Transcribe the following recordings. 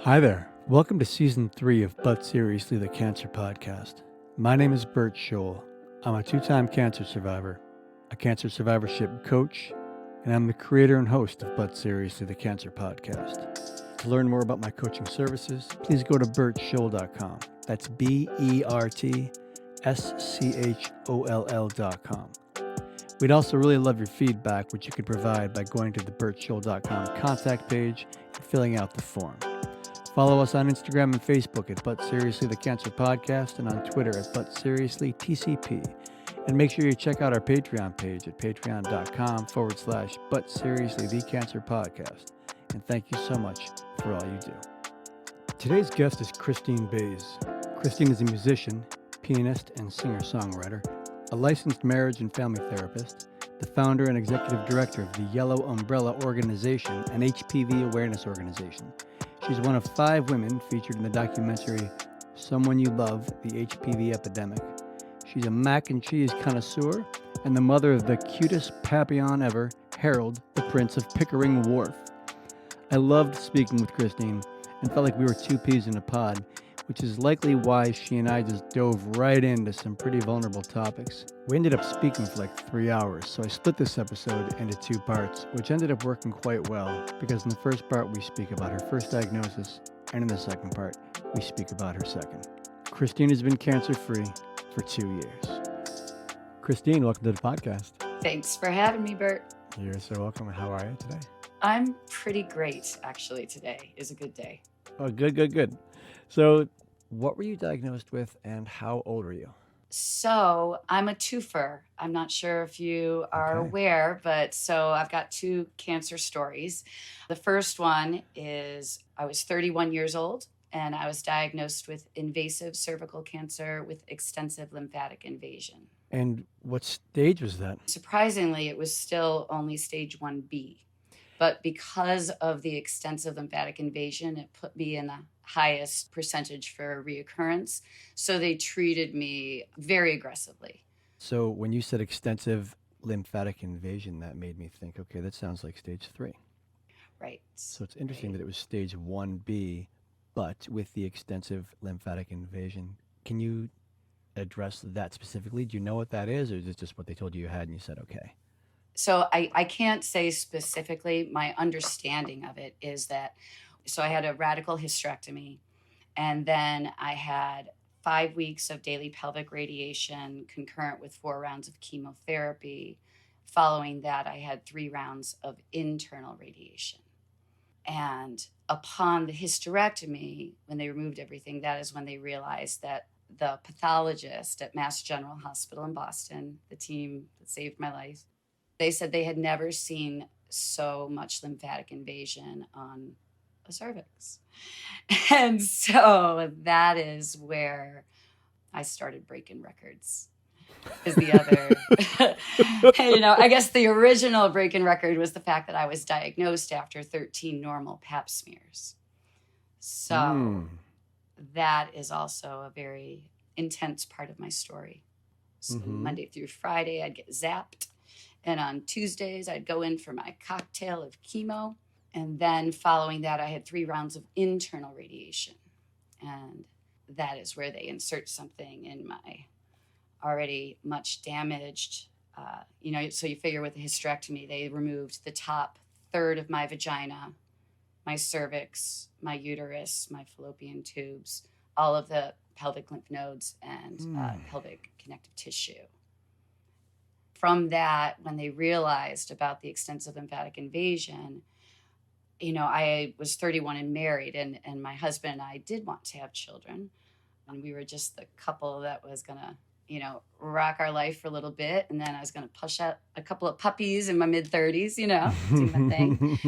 Hi there. Welcome to Season 3 of But Seriously, the Cancer Podcast. My name is Bert Scholl. I'm a two-time cancer survivor, a cancer survivorship coach, and I'm the creator and host of But Seriously, the Cancer Podcast. To learn more about my coaching services, please go to bertscholl.com. That's BERTSCHOLL.com. We'd also really love your feedback, which you can provide by going to the bertscholl.com contact page and filling out the form. Follow us on Instagram and Facebook at But Seriously the Cancer Podcast and on Twitter at But Seriously TCP. And make sure you check out our Patreon page at patreon.com/But Seriously the Cancer Podcast. And thank you so much for all you do. Today's guest is Christine Baze. Christine is a musician, pianist, and singer-songwriter, a licensed marriage and family therapist, the founder and executive director of the Yellow Umbrella Organization, an HPV awareness organization. She's one of 5 women featured in the documentary Someone You Love, the HPV Epidemic. She's a mac and cheese connoisseur and the mother of the cutest Papillon ever, Harold, the Prince of Pickering Wharf. I loved speaking with Christine and felt like we were 2 peas in a pod, which is likely why she and I just dove right into some pretty vulnerable topics. We ended up speaking for like 3 hours, so I split this episode into 2 parts, which ended up working quite well, because in the first part we speak about her first diagnosis, and in the second part we speak about her second. Christine has been cancer-free for 2 years. Christine, welcome to the podcast. Thanks for having me, Bert. You're so welcome. How are you today? I'm pretty great, actually. Today is a good day. Oh, good. So, what were you diagnosed with and how old were you? So I'm a twofer. I'm not sure if you are aware, but so I've got 2 cancer stories. The first one is I was 31 years old and I was diagnosed with invasive cervical cancer with extensive lymphatic invasion. And what stage was that? Surprisingly, it was still only stage 1B. But because of the extensive lymphatic invasion, it put me in the highest percentage for reoccurrence. So they treated me very aggressively. So when you said extensive lymphatic invasion, that made me think, okay, that sounds like stage 3. Right. So it's interesting that it was stage 1B, but with the extensive lymphatic invasion. Can you address that specifically? Do you know what that is, or is it just what they told you had and you said, okay? So I can't say specifically. My understanding of it is that, so I had a radical hysterectomy, and then I had 5 weeks of daily pelvic radiation concurrent with 4 rounds of chemotherapy. Following that, I had 3 rounds of internal radiation. And upon the hysterectomy, when they removed everything, that is when they realized that the pathologist at Mass General Hospital in Boston, the team that saved my life, they said they had never seen so much lymphatic invasion on a cervix. And so that is where I started breaking records. Is the other, I guess the original breaking record was the fact that I was diagnosed after 13 normal Pap-smears. So that is also a very intense part of my story. So Monday through Friday, I'd get zapped. And on Tuesdays, I'd go in for my cocktail of chemo. And then following that, I had 3 rounds of internal radiation. And that is where they insert something in my already much damaged, so you figure with the hysterectomy, they removed the top third of my vagina, my cervix, my uterus, my fallopian tubes, all of the pelvic lymph nodes and pelvic connective tissue. From that, when they realized about the extensive lymphatic invasion, I was 31 and married, and my husband and I did want to have children. And we were just the couple that was going to, rock our life for a little bit. And then I was going to push out a couple of puppies in my mid-30s, do my thing.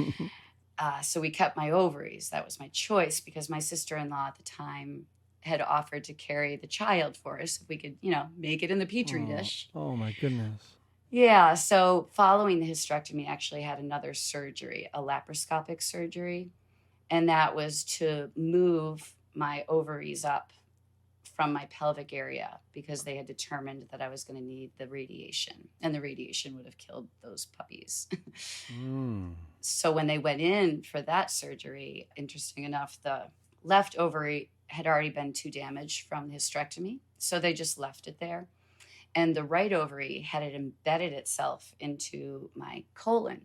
So we kept my ovaries. That was my choice because my sister-in-law at the time had offered to carry the child for us if we could, make it in the Petri dish. Oh, my goodness. Yeah, so following the hysterectomy, I actually had another surgery, a laparoscopic surgery, and that was to move my ovaries up from my pelvic area because they had determined that I was going to need the radiation, and the radiation would have killed those puppies. So when they went in for that surgery, interesting enough, the left ovary had already been too damaged from the hysterectomy. So they just left it there. And the right ovary had it embedded itself into my colon.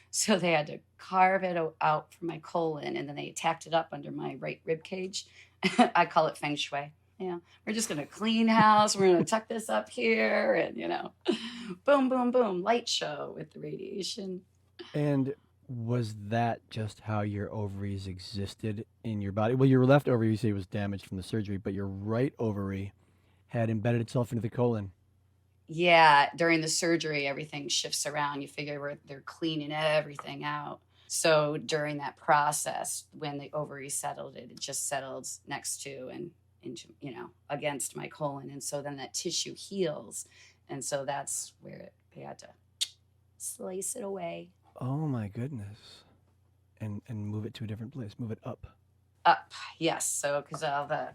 So they had to carve it out from my colon, and then they tacked it up under my right rib cage. I call it feng shui. We're just going to clean house. We're going to tuck this up here and, boom, boom, boom, light show with the radiation. And was that just how your ovaries existed in your body? Well, your left ovary, you say, was damaged from the surgery, but your right ovary had embedded itself into the colon. Yeah, during the surgery, everything shifts around. You figure they're cleaning everything out. So during that process, when the ovary settled, it just settled next to and into, against my colon. And so then that tissue heals. And so that's where they had to slice it away. Oh my goodness. And move it to a different place, move it up. Up, yes. So because all the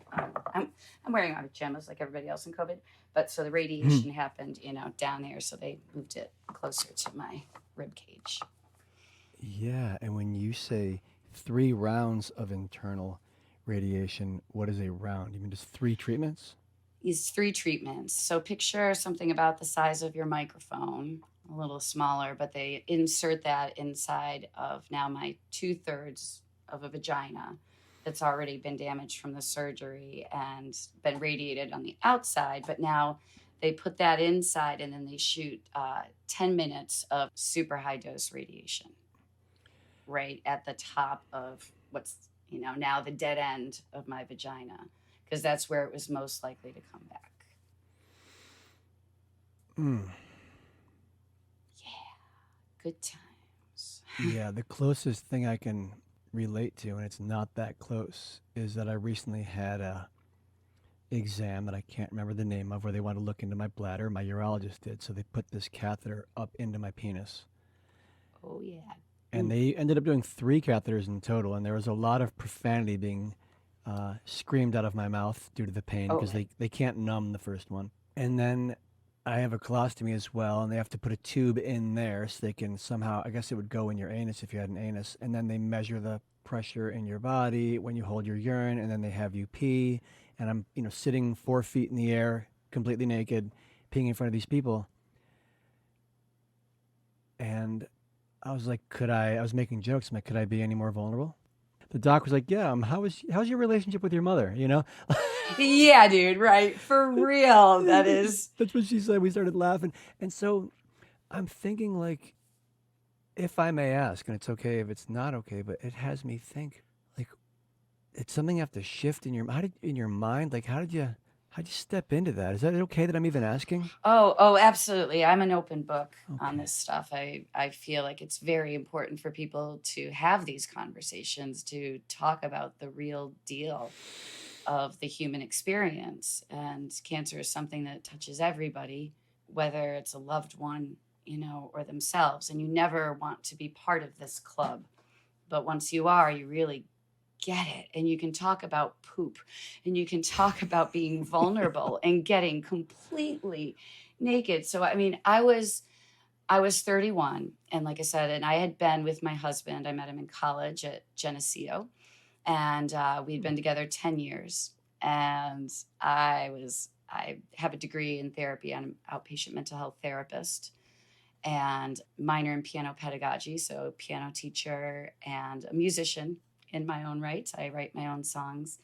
I'm wearing my pajamas like everybody else in COVID, but so the radiation happened, down there. So they moved it closer to my rib cage. Yeah, and when you say 3 rounds of internal radiation, what is a round? You mean just 3 treatments? These 3 treatments. So picture something about the size of your microphone, a little smaller, but they insert that inside of now my 2/3 of a vagina that's already been damaged from the surgery and been radiated on the outside. But now they put that inside and then they shoot 10 minutes of super high dose radiation right at the top of what's, now the dead end of my vagina, because that's where it was most likely to come back. Yeah, good times. Yeah, the closest thing I can relate to, and it's not that close, is that I recently had a exam that I can't remember the name of, where they wanted to look into my bladder. My urologist did, so they put this catheter up into my penis. Oh, yeah. And they ended up doing 3 catheters in total, and there was a lot of profanity being screamed out of my mouth due to the pain, because they can't numb the first one. And then I have a colostomy as well, and they have to put a tube in there so they can somehow, I guess it would go in your anus if you had an anus, and then they measure the pressure in your body when you hold your urine, and then they have you pee, and I'm, sitting 4 feet in the air, completely naked, peeing in front of these people. And I was like, I was making jokes. I'm like, could I be any more vulnerable? The doc was like, yeah, how's your relationship with your mother? Yeah, dude, right. For real. That is. That's what she said. We started laughing. And so I'm thinking, like, if I may ask, and it's okay if it's not okay, but it has me think, like, it's something you have to shift in your mind. Like, how'd you step into that? Is that okay that I'm even asking? Oh, absolutely. I'm an open book on this stuff. I feel like it's very important for people to have these conversations, to talk about the real deal of the human experience. And cancer is something that touches everybody, whether it's a loved one, or themselves. And you never want to be part of this club. But once you are, you really get it. And you can talk about poop, and you can talk about being vulnerable and getting completely naked. So, I was 31. And like I said, and I had been with my husband. I met him in college at Geneseo. And we'd been together 10 years. And I have a degree in therapy. I'm an outpatient mental health therapist and minor in piano pedagogy. So piano teacher and a musician in my own right. I write my own songs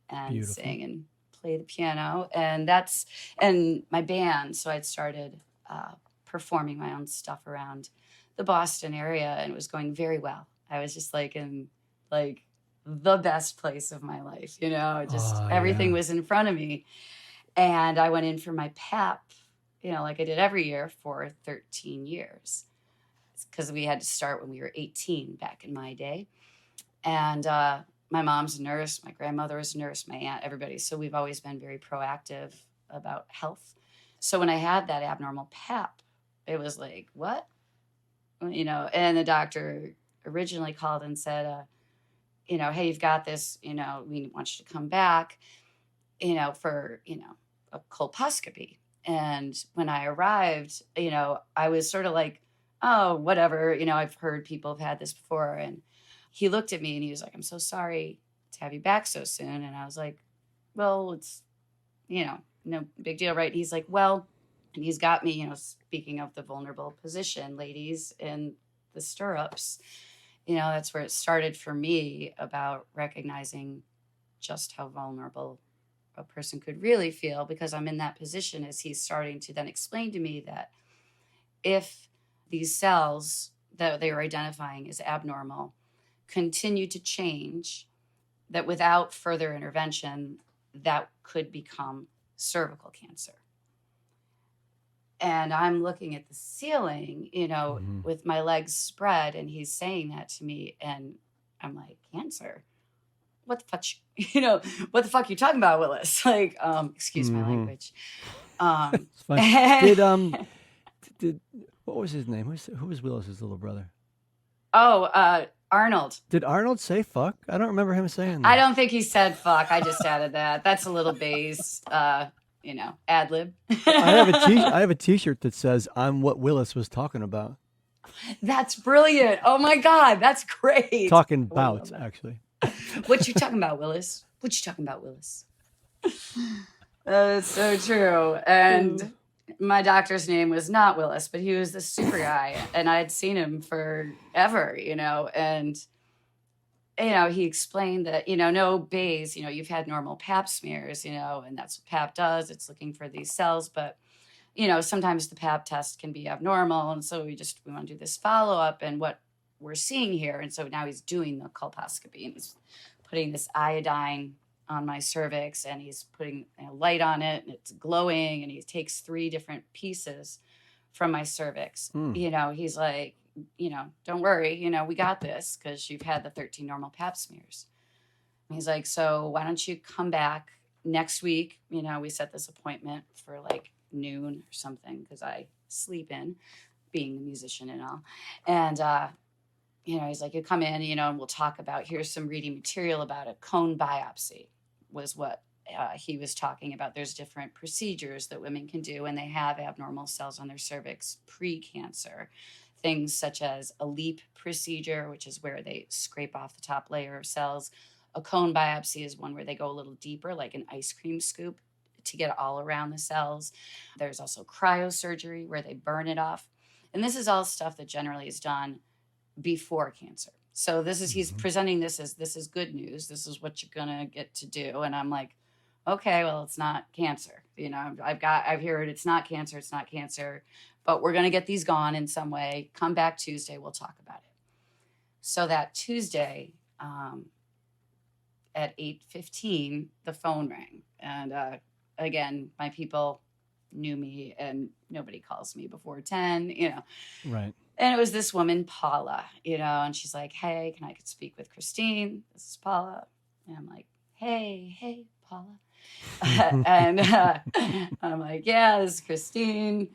and sing and play the piano. And my band. So I'd started performing my own stuff around the Boston area, and it was going very well. I was just in the best place of my life, everything was in front of me. And I went in for my Pap, like I did every year for 13 years, because we had to start when we were 18 back in my day. And my mom's a nurse, my grandmother was a nurse, my aunt, everybody. So we've always been very proactive about health. So when I had that abnormal Pap, it was like, what? And the doctor originally called and said, hey, you've got this, we want you to come back, for, a colposcopy. And when I arrived, I was sort of like, oh, whatever, I've heard people have had this before. And he looked at me and he was like, I'm so sorry to have you back so soon. And I was like, well, it's, no big deal, right? He's like, well, and he's got me, speaking of the vulnerable position, ladies in the stirrups, that's where it started for me about recognizing just how vulnerable a person could really feel, because I'm in that position as he's starting to then explain to me that if these cells that they were identifying as abnormal continue to change, that without further intervention, that could become cervical cancer. And I'm looking at the ceiling, with my legs spread, and he's saying that to me. And I'm like, cancer? What the fuck, what the fuck you talking about, Willis? Like, excuse my language. It's fine. Did what was his name? Who was Willis's little brother? Oh, Arnold. Did Arnold say fuck? I don't remember him saying that. I don't think he said fuck. I just added that. That's a little Baze, ad lib. I have a T-shirt that says "I'm what Willis was talking about." That's brilliant. Oh my God, that's great. Talking about, actually. What you talking about, Willis? What you talking about, Willis? That's so true. And my doctor's name was not Willis, but he was the super guy, and I'd seen him forever, and he explained that, no, Baze, you've had normal Pap-smears, and that's what Pap does. It's looking for these cells, but, sometimes the Pap test can be abnormal. And so we want to do this follow-up and what we're seeing here. And so now he's doing the colposcopy, and he's putting this iodine on my cervix, and he's putting light on it, and it's glowing, and he takes 3 different pieces from my cervix. He's like, don't worry, we got this, because you've had the 13 normal Pap-smears. He's like, so why don't you come back next week? We set this appointment for like noon or something, because I sleep in, being a musician and all. And, he's like, you come in, and we'll talk about, here's some reading material about a cone biopsy was what he was talking about. There's different procedures that women can do when they have abnormal cells on their cervix pre-cancer. Things such as a LEAP procedure, which is where they scrape off the top layer of cells. A cone biopsy is one where they go a little deeper, like an ice cream scoop, to get all around the cells. There's also cryosurgery, where they burn it off. And this is all stuff that generally is done before cancer. So he's presenting this as, this is good news. This is what you're going to get to do. And I'm like, okay, well, it's not cancer. I've heard it's not cancer, but we're going to get these gone in some way. Come back Tuesday. We'll talk about it. So that Tuesday, at 8:15, the phone rang. And again, my people knew me, and nobody calls me before 10, Right. And it was this woman, Paula, and she's like, hey, can I speak with Christine? This is Paula. And I'm like, hey, Paula. And I'm like, yeah, this is Christine.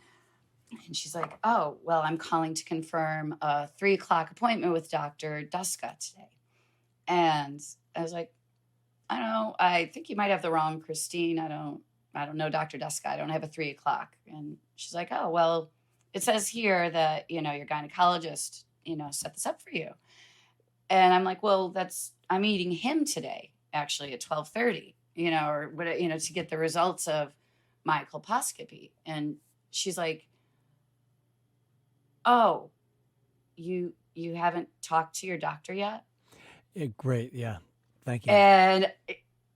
And she's like, oh, well, I'm calling to confirm a 3:00 appointment with Dr. Duska today. And I was like, I don't know. I think you might have the wrong Christine. I don't know Dr. Duska. I don't have a 3:00. And she's like, oh, well, it says here that, your gynecologist, set this up for you. And I'm like, well, I'm meeting him today, actually at 12:30, or what, to get the results of my colposcopy. And she's like, oh, you haven't talked to your doctor yet? Yeah, great. Yeah. Thank you. And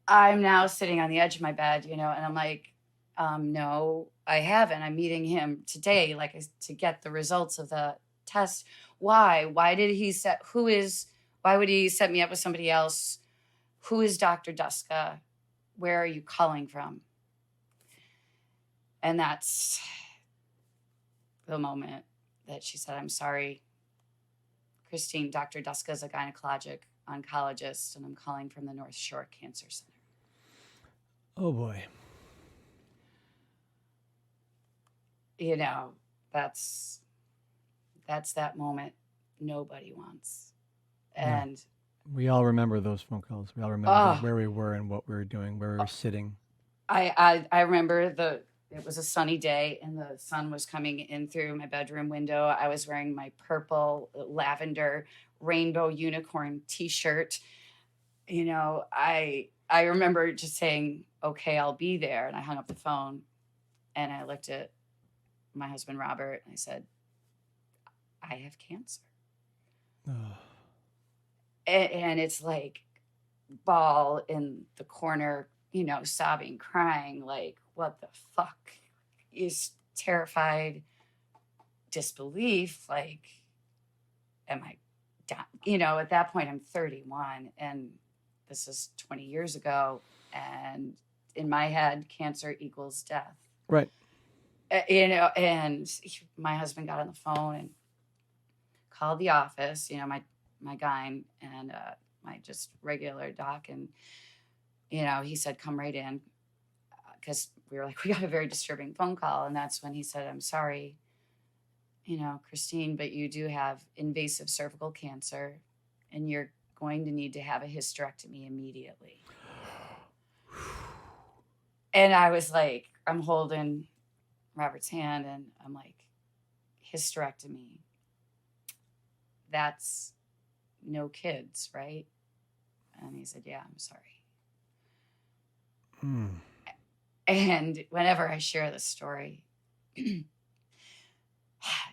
I'm now sitting on the edge of my bed, and I'm like, no, I haven't. I'm meeting him today, to get the results of the test. Why? Why would he set me up with somebody else? Who is Dr. Duska? Where are you calling from? And that's the moment that she said, I'm sorry, Christine, Dr. Duska is a gynecologic oncologist, and I'm calling from the North Shore Cancer Center. Oh boy. That's that moment nobody wants. And we all remember those phone calls. We all remember where we were and what we were doing, where we were sitting. I remember it was a sunny day, and the sun was coming in through my bedroom window. I was wearing my purple lavender rainbow unicorn t-shirt. I remember just saying, okay, I'll be there. And I hung up the phone and I looked at my husband, Robert, and I said, I have cancer. And it's like ball in the corner, sobbing, crying, like, what the fuck? Is terrified, disbelief, like, am I done? At that point, I'm 31, and this is 20 years ago. And in my head, cancer equals death. Right. And my husband got on the phone and called the office, my gyne and my just regular doc. And, he said, come right in. Because we were like, we got a very disturbing phone call. And that's when he said, I'm sorry, Christine, but you do have invasive cervical cancer and you're going to need to have a hysterectomy immediately. And I was like, I'm holding Robert's hand and I'm like, hysterectomy. That's no kids, right? And he said, yeah, I'm sorry. And whenever I share this story,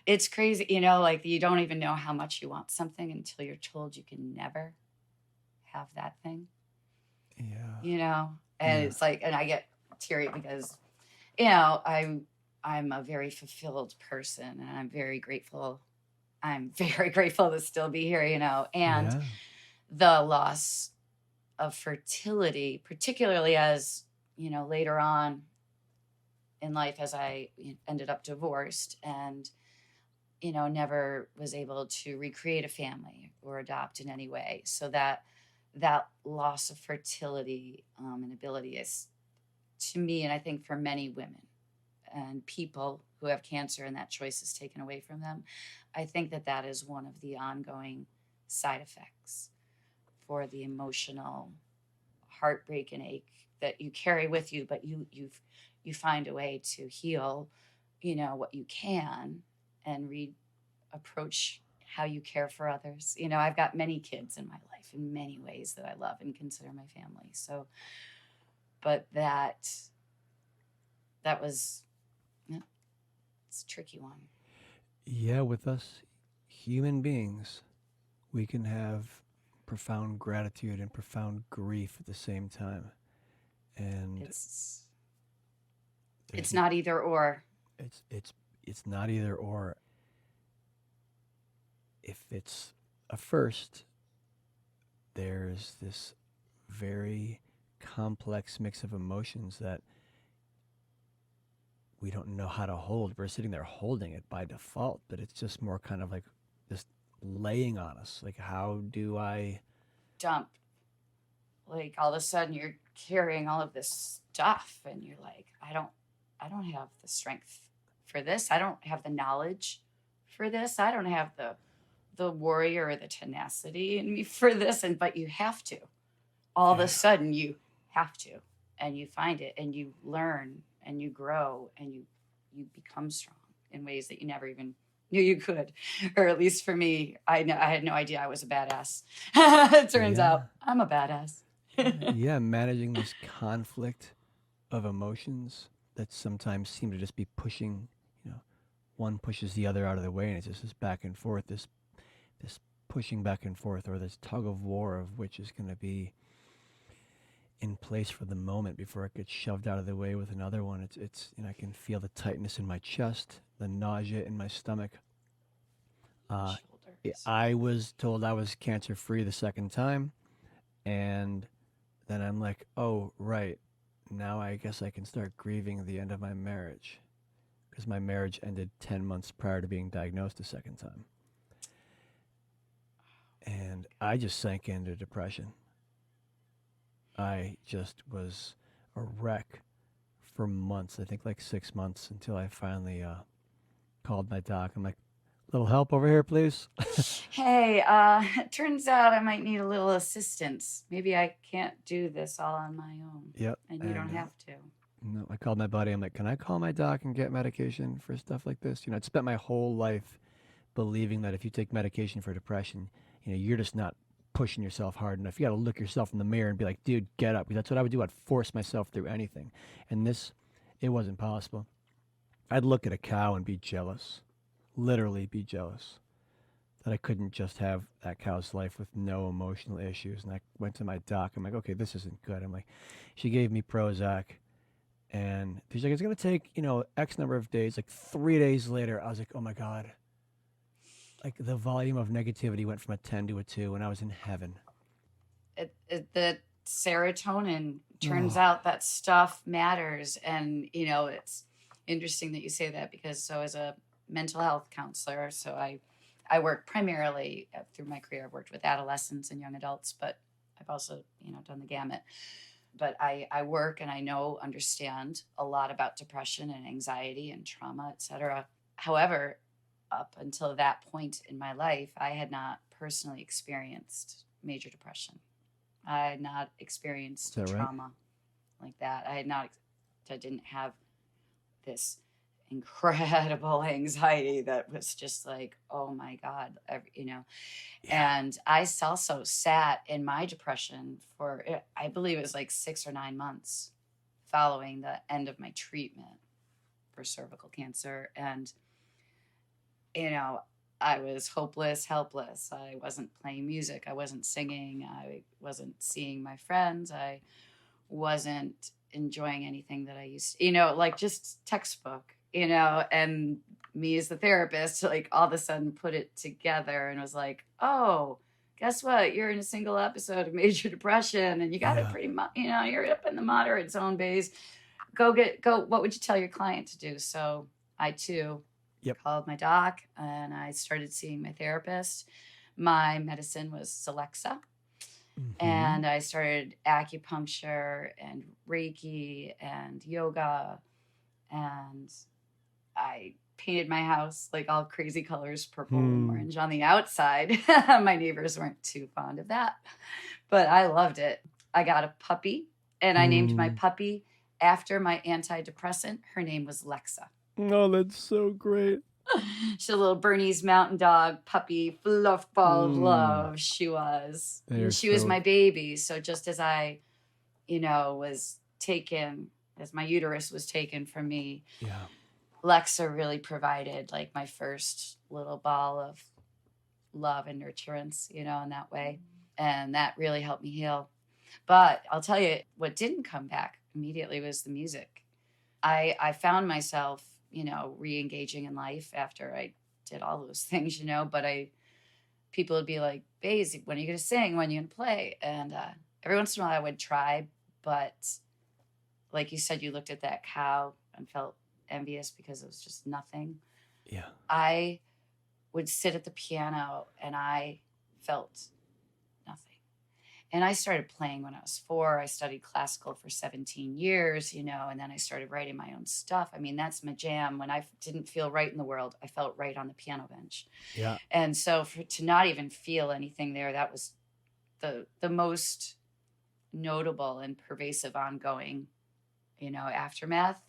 it's crazy, like you don't even know how much you want something until you're told you can never have that thing. Yeah. And it's like, and I get teary because, I'm a very fulfilled person and I'm very grateful. I'm very grateful to still be here, and the loss of fertility, particularly as, later on in life, as I ended up divorced and, never was able to recreate a family or adopt in any way. So that loss of fertility and ability is, to me, and I think for many women and people who have cancer and that choice is taken away from them, I think that is one of the ongoing side effects for the emotional heartbreak and ache that you carry with you, but you find a way to heal, what you can and approach how you care for others. I've got many kids in my life in many ways that I love and consider my family. So, but that was, it's a tricky one. Yeah, with us human beings, we can have profound gratitude and profound grief at the same time. And it's not either or. It's not either or. If it's a first, there's this very complex mix of emotions that we don't know how to hold. We're sitting there holding it by default, but it's just more kind of like just laying on us. Like, how do I dump? Like, all of a sudden you're carrying all of this stuff and you're like, I don't have the strength for this. I don't have the knowledge for this. I don't have the warrior or the tenacity in me for this. But you have to. All of a sudden you have to, and you find it and you learn and you grow and you become strong in ways that you never even knew you could. Or at least for me, I had no idea I was a badass. It turns out I'm a badass. Yeah, managing this conflict of emotions that sometimes seem to just be pushing, one pushes the other out of the way, and it's just this back and forth, this pushing back and forth, or this tug of war of which is going to be in place for the moment before it gets shoved out of the way with another one. It's I can feel the tightness in my chest, the nausea in my stomach. I was told I was cancer-free the second time, and then I'm like, oh, right. Now I guess I can start grieving the end of my marriage, because my marriage ended 10 months prior to being diagnosed the second time. And I just sank into depression. I just was a wreck for months, I think like 6 months, until I finally called my doc. I'm like, little help over here, please. Hey, it turns out I might need a little assistance. Maybe I can't do this all on my own. Yep. And you don't have to. No, I called my buddy. I'm like, can I call my doc and get medication for stuff like this? I'd spent my whole life believing that if you take medication for depression, you're just not pushing yourself hard enough. You got to look yourself in the mirror and be like, dude, get up. Because that's what I would do. I'd force myself through anything. And this, it wasn't possible. I'd look at a cow and be jealous, literally be jealous that I couldn't just have that cow's life with no emotional issues. And I went to my doc. I'm like, okay, this isn't good. I'm like, she gave me Prozac. And she's like, it's going to take, X number of days. Like 3 days later, I was like, oh my God. Like the volume of negativity went from a 10 to a 2, and I was in heaven. The serotonin, turns out that stuff matters. And, it's interesting that you say that, because so as a mental health counselor, so I work primarily through my career. I've worked with adolescents and young adults, but I've also, done the gamut. But I work and I understand a lot about depression and anxiety and trauma, et cetera. However, up until that point in my life, I had not personally experienced major depression. I had not experienced trauma like that. I didn't have this incredible anxiety that was just like, oh my God, Yeah. And I also sat in my depression for, I believe it was like 6 or 9 months following the end of my treatment for cervical cancer. And, I was hopeless, helpless. I wasn't playing music. I wasn't singing. I wasn't seeing my friends. I wasn't enjoying anything that I used to, like just textbook, and me as the therapist, like all of a sudden put it together and was like, oh, guess what? You're in a single episode of major depression and you got it pretty much, you're up in the moderate zone, Baze. Go, what would you tell your client to do? So I too called my doc and I started seeing my therapist. My medicine was Celexa. Mm-hmm. And I started acupuncture and Reiki and yoga, and I painted my house like all crazy colors, purple and orange on the outside. My neighbors weren't too fond of that, but I loved it. I got a puppy, and I named my puppy after my antidepressant. Her name was Lexa. Oh, that's so great. She's a little Bernese mountain dog puppy, fluff ball of love. She was. She was my baby. So just as I, was taken, as my uterus was taken from me, Lexa really provided like my first little ball of love and nurturance, in that way. And that really helped me heal. But I'll tell you, what didn't come back immediately was the music. I found myself, re-engaging in life after I did all those things, but people would be like, Baze, when are you going to sing? When are you going to play? And every once in a while I would try, but like you said, you looked at that cow and felt envious because it was just nothing. Yeah. I would sit at the piano and I felt nothing. And I started playing when I was 4. I studied classical for 17 years, and then I started writing my own stuff. I mean, that's my jam. When I didn't feel right in the world, I felt right on the piano bench. Yeah. And so to not even feel anything there, that was the most notable and pervasive ongoing, aftermath.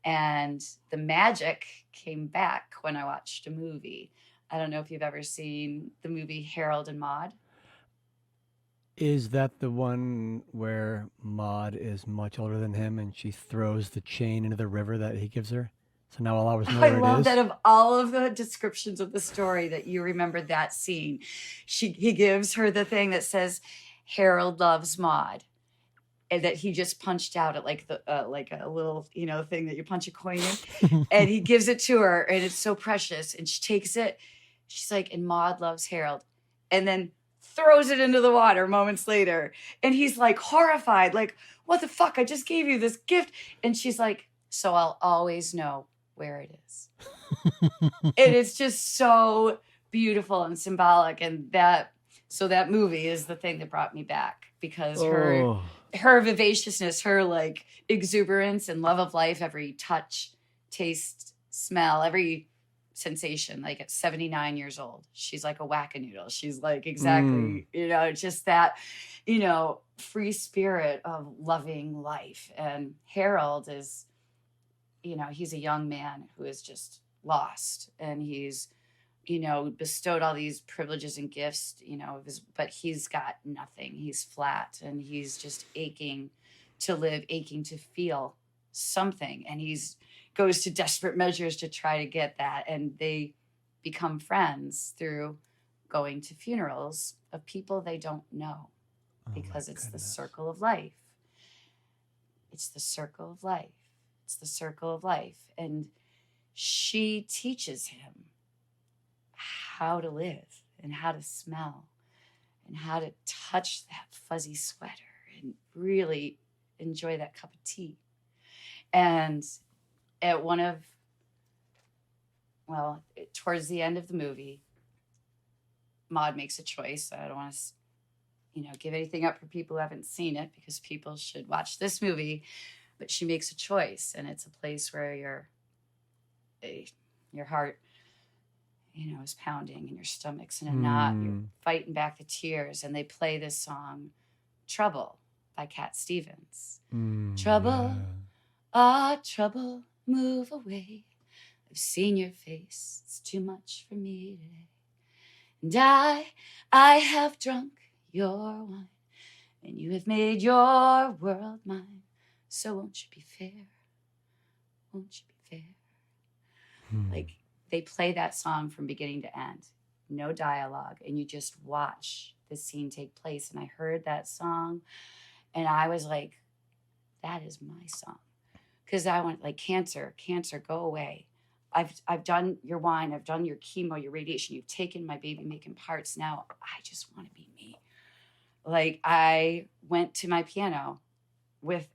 And the magic came back when I watched a movie. I don't know if you've ever seen the movie Harold and Maude. Is that the one where Maude is much older than him and she throws the chain into the river that he gives her? So now I'll always know where it is. I love that of all of the descriptions of the story that you remembered that scene. He gives her the thing that says, Harold loves Maude. And that he just punched out at like a little, thing that you punch a coin in. And he gives it to her and it's so precious. And she takes it. She's like, and Maude loves Harold. And then throws it into the water moments later. And he's like horrified, like, what the fuck? I just gave you this gift. And she's like, so I'll always know where it is. And it's just so beautiful and symbolic. And that movie is the thing that brought me back, because her vivaciousness, her like exuberance and love of life, every touch, taste, smell, every sensation, like at 79 years old, she's like a whack-a-noodle. She's like exactly, just that, free spirit of loving life. And Harold is, he's a young man who is just lost, and he's bestowed all these privileges and gifts, but he's got nothing. He's flat and he's just aching to live, aching to feel something. And he's goes to desperate measures to try to get that. And they become friends through going to funerals of people they don't know, because it's the circle of life. It's the circle of life. It's the circle of life. And she teaches him how to live and how to smell and how to touch that fuzzy sweater and really enjoy that cup of tea. And at towards the end of the movie, Maud makes a choice. I don't want to, give anything up for people who haven't seen it, because people should watch this movie. But she makes a choice, and it's a place where your heart, is pounding in your stomach's in a knot. You're fighting back the tears, and they play this song, "Trouble" by Cat Stevens. Trouble, trouble, move away. I've seen your face. It's too much for me today. And I have drunk your wine, and you have made your world mine. So won't you be fair? Won't you be fair? Like, they play that song from beginning to end, no dialogue, and you just watch the scene take place. And I heard that song, and I was like, that is my song. Because I went like, cancer, go away. I've done your wine, I've done your chemo, your radiation, you've taken my baby making parts. Now I just want to be me. Like, I went to my piano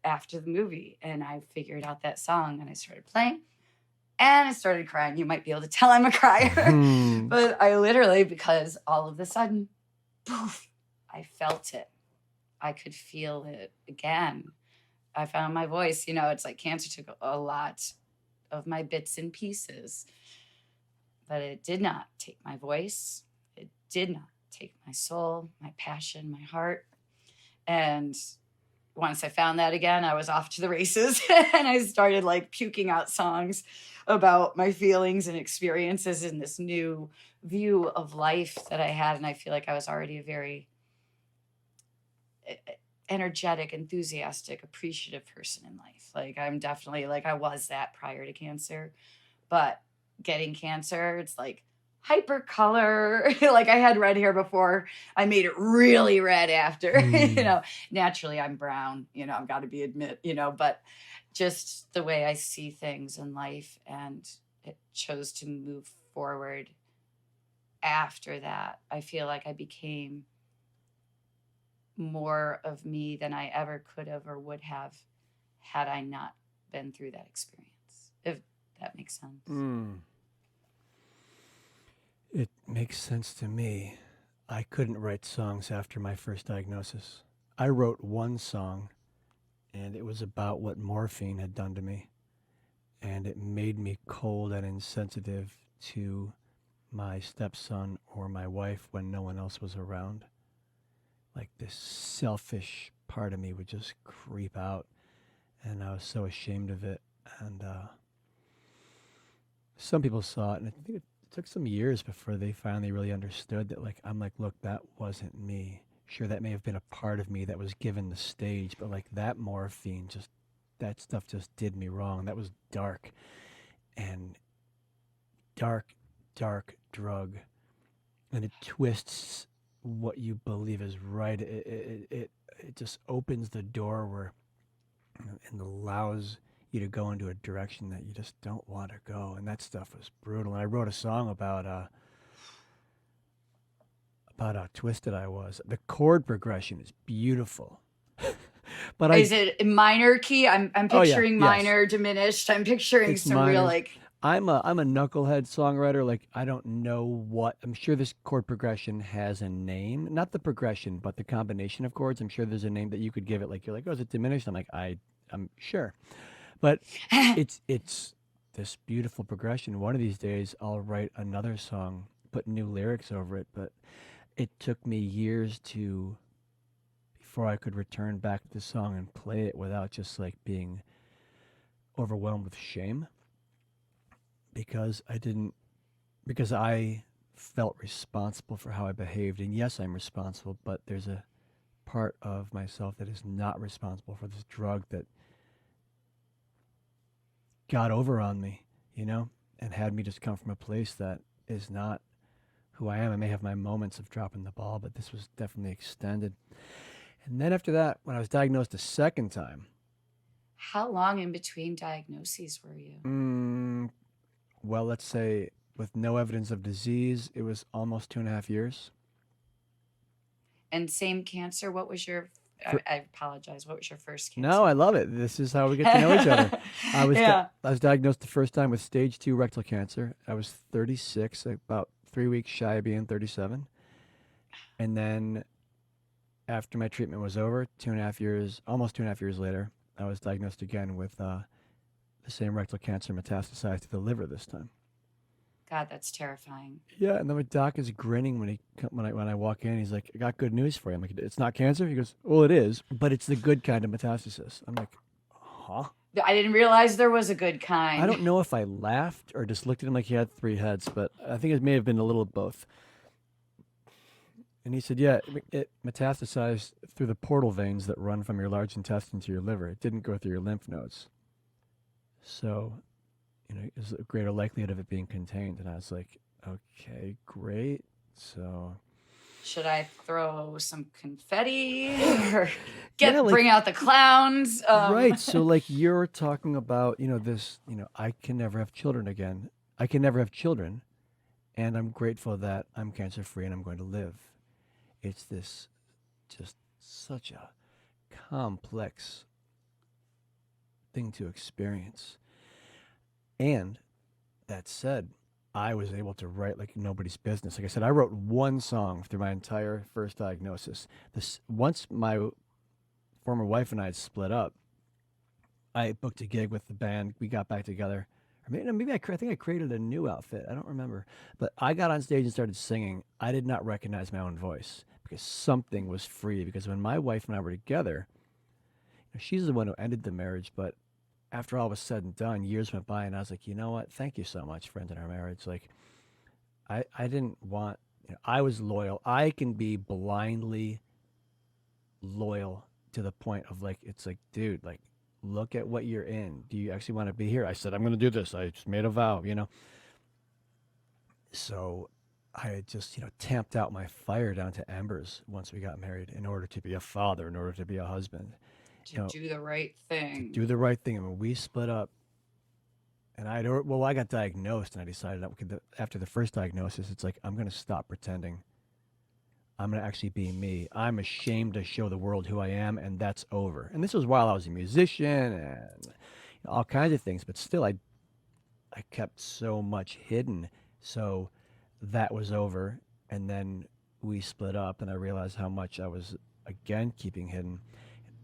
after the movie, and I figured out that song, and I started playing, and I started crying. You might be able to tell I'm a crier. But I literally, because all of a sudden, poof, I felt it. I could feel it again. I found my voice. It's like cancer took a lot of my bits and pieces, but it did not take my voice. It did not take my soul, my passion, my heart. And once I found that again, I was off to the races, and I started like puking out songs about my feelings and experiences in this new view of life that I had. And I feel like I was already a very energetic, enthusiastic, appreciative person in life. Like, I'm definitely like, I was that prior to cancer, but getting cancer, it's like hyper color. Like, I had red hair before. I made it really red after. Naturally I'm brown, I've got to be admit, but just the way I see things in life, and it chose to move forward after that. I feel like I became more of me than I ever could have or would have had I not been through that experience, if that makes sense. It makes sense to me. I couldn't write songs after my first diagnosis. I wrote one song, and it was about what morphine had done to me. And it made me cold and insensitive to my stepson or my wife when no one else was around. Like, this selfish part of me would just creep out, and I was so ashamed of it. And some people saw it, and I think it took some years before they finally really understood that. Like, I'm like, look, that wasn't me. Sure, that may have been a part of me that was given the stage, but like, that morphine, that stuff just did me wrong. That was dark, and dark drug, and it twists what you believe is right. It just opens the door where, and allows you to go into a direction that you just don't want to go. And that stuff was brutal. And I wrote a song about how twisted I was. The chord progression is beautiful. But is it minor key? I'm picturing minor, diminished. I'm picturing it's some minors. real like. I'm a knucklehead songwriter. Like, I don't know what. I'm sure this chord progression has a name. Not the progression, but the combination of chords. I'm sure there's a name that you could give it. Like, you're like, oh, is it diminished? I'm like, I'm sure. But it's this beautiful progression. One of these days I'll write another song, put new lyrics over it. But it took me years before I could return back to the song and play it without just like being overwhelmed with shame. Because I felt responsible for how I behaved. And yes, I'm responsible, but there's a part of myself that is not responsible for this drug that got over on me, and had me just come from a place that is not who I am. I may have my moments of dropping the ball, but this was definitely extended. And then after that, when I was diagnosed a second time. How long in between diagnoses were you? Well, let's say with no evidence of disease, it was almost 2.5 years. And same cancer. What was your, I apologize, what was your first cancer? No, I love it. This is how we get to know each other. I was diagnosed the first time with stage 2 rectal cancer. I was 36, about 3 weeks shy of being 37. And then after my treatment was over, almost 2.5 years later, I was diagnosed again with the same rectal cancer metastasized to the liver this time. God, that's terrifying. Yeah, and then my doc is grinning when I walk in. He's like, "I got good news for you." I'm like, "It's not cancer?" He goes, "Well, it is, but it's the good kind of metastasis." I'm like, "Huh?" I didn't realize there was a good kind. I don't know if I laughed or just looked at him like he had 3 heads, but I think it may have been a little of both. And he said, "Yeah, it metastasized through the portal veins that run from your large intestine to your liver. It didn't go through your lymph nodes. So, there's a greater likelihood of it being contained." And I was like, "Okay, great. So should I throw some confetti or bring out the clowns?" Right. So like you're talking about, this, I can never have children again. I can never have children. And I'm grateful that I'm cancer free and I'm going to live. It's this just such a complex thing to experience. And that said, I was able to write like nobody's business. Like I said, I wrote one song through my entire first diagnosis. Once my former wife and I had split up, I booked a gig with the band. We got back together. Or maybe I think I created a new outfit. I don't remember. But I got on stage and started singing. I did not recognize my own voice because something was free. Because when my wife and I were together, she's the one who ended the marriage, but after all was said and done, years went by, and I was like, you know what? Thank you so much for ending our marriage. Like, I didn't want, I was loyal. I can be blindly loyal to the point of like, it's like, dude, like, look at what you're in. Do you actually want to be here? I said, I'm going to do this. I just made a vow, So I had just, tamped out my fire down to embers once we got married in order to be a father, in order to be a husband. To do the right thing. To do the right thing. And when we split up, and I got diagnosed, and I decided after the first diagnosis, it's like, I'm going to stop pretending. I'm going to actually be me. I'm ashamed to show the world who I am, and that's over. And this was while I was a musician and all kinds of things, but still, I kept so much hidden. So that was over, and then we split up, and I realized how much I was, again, keeping hidden.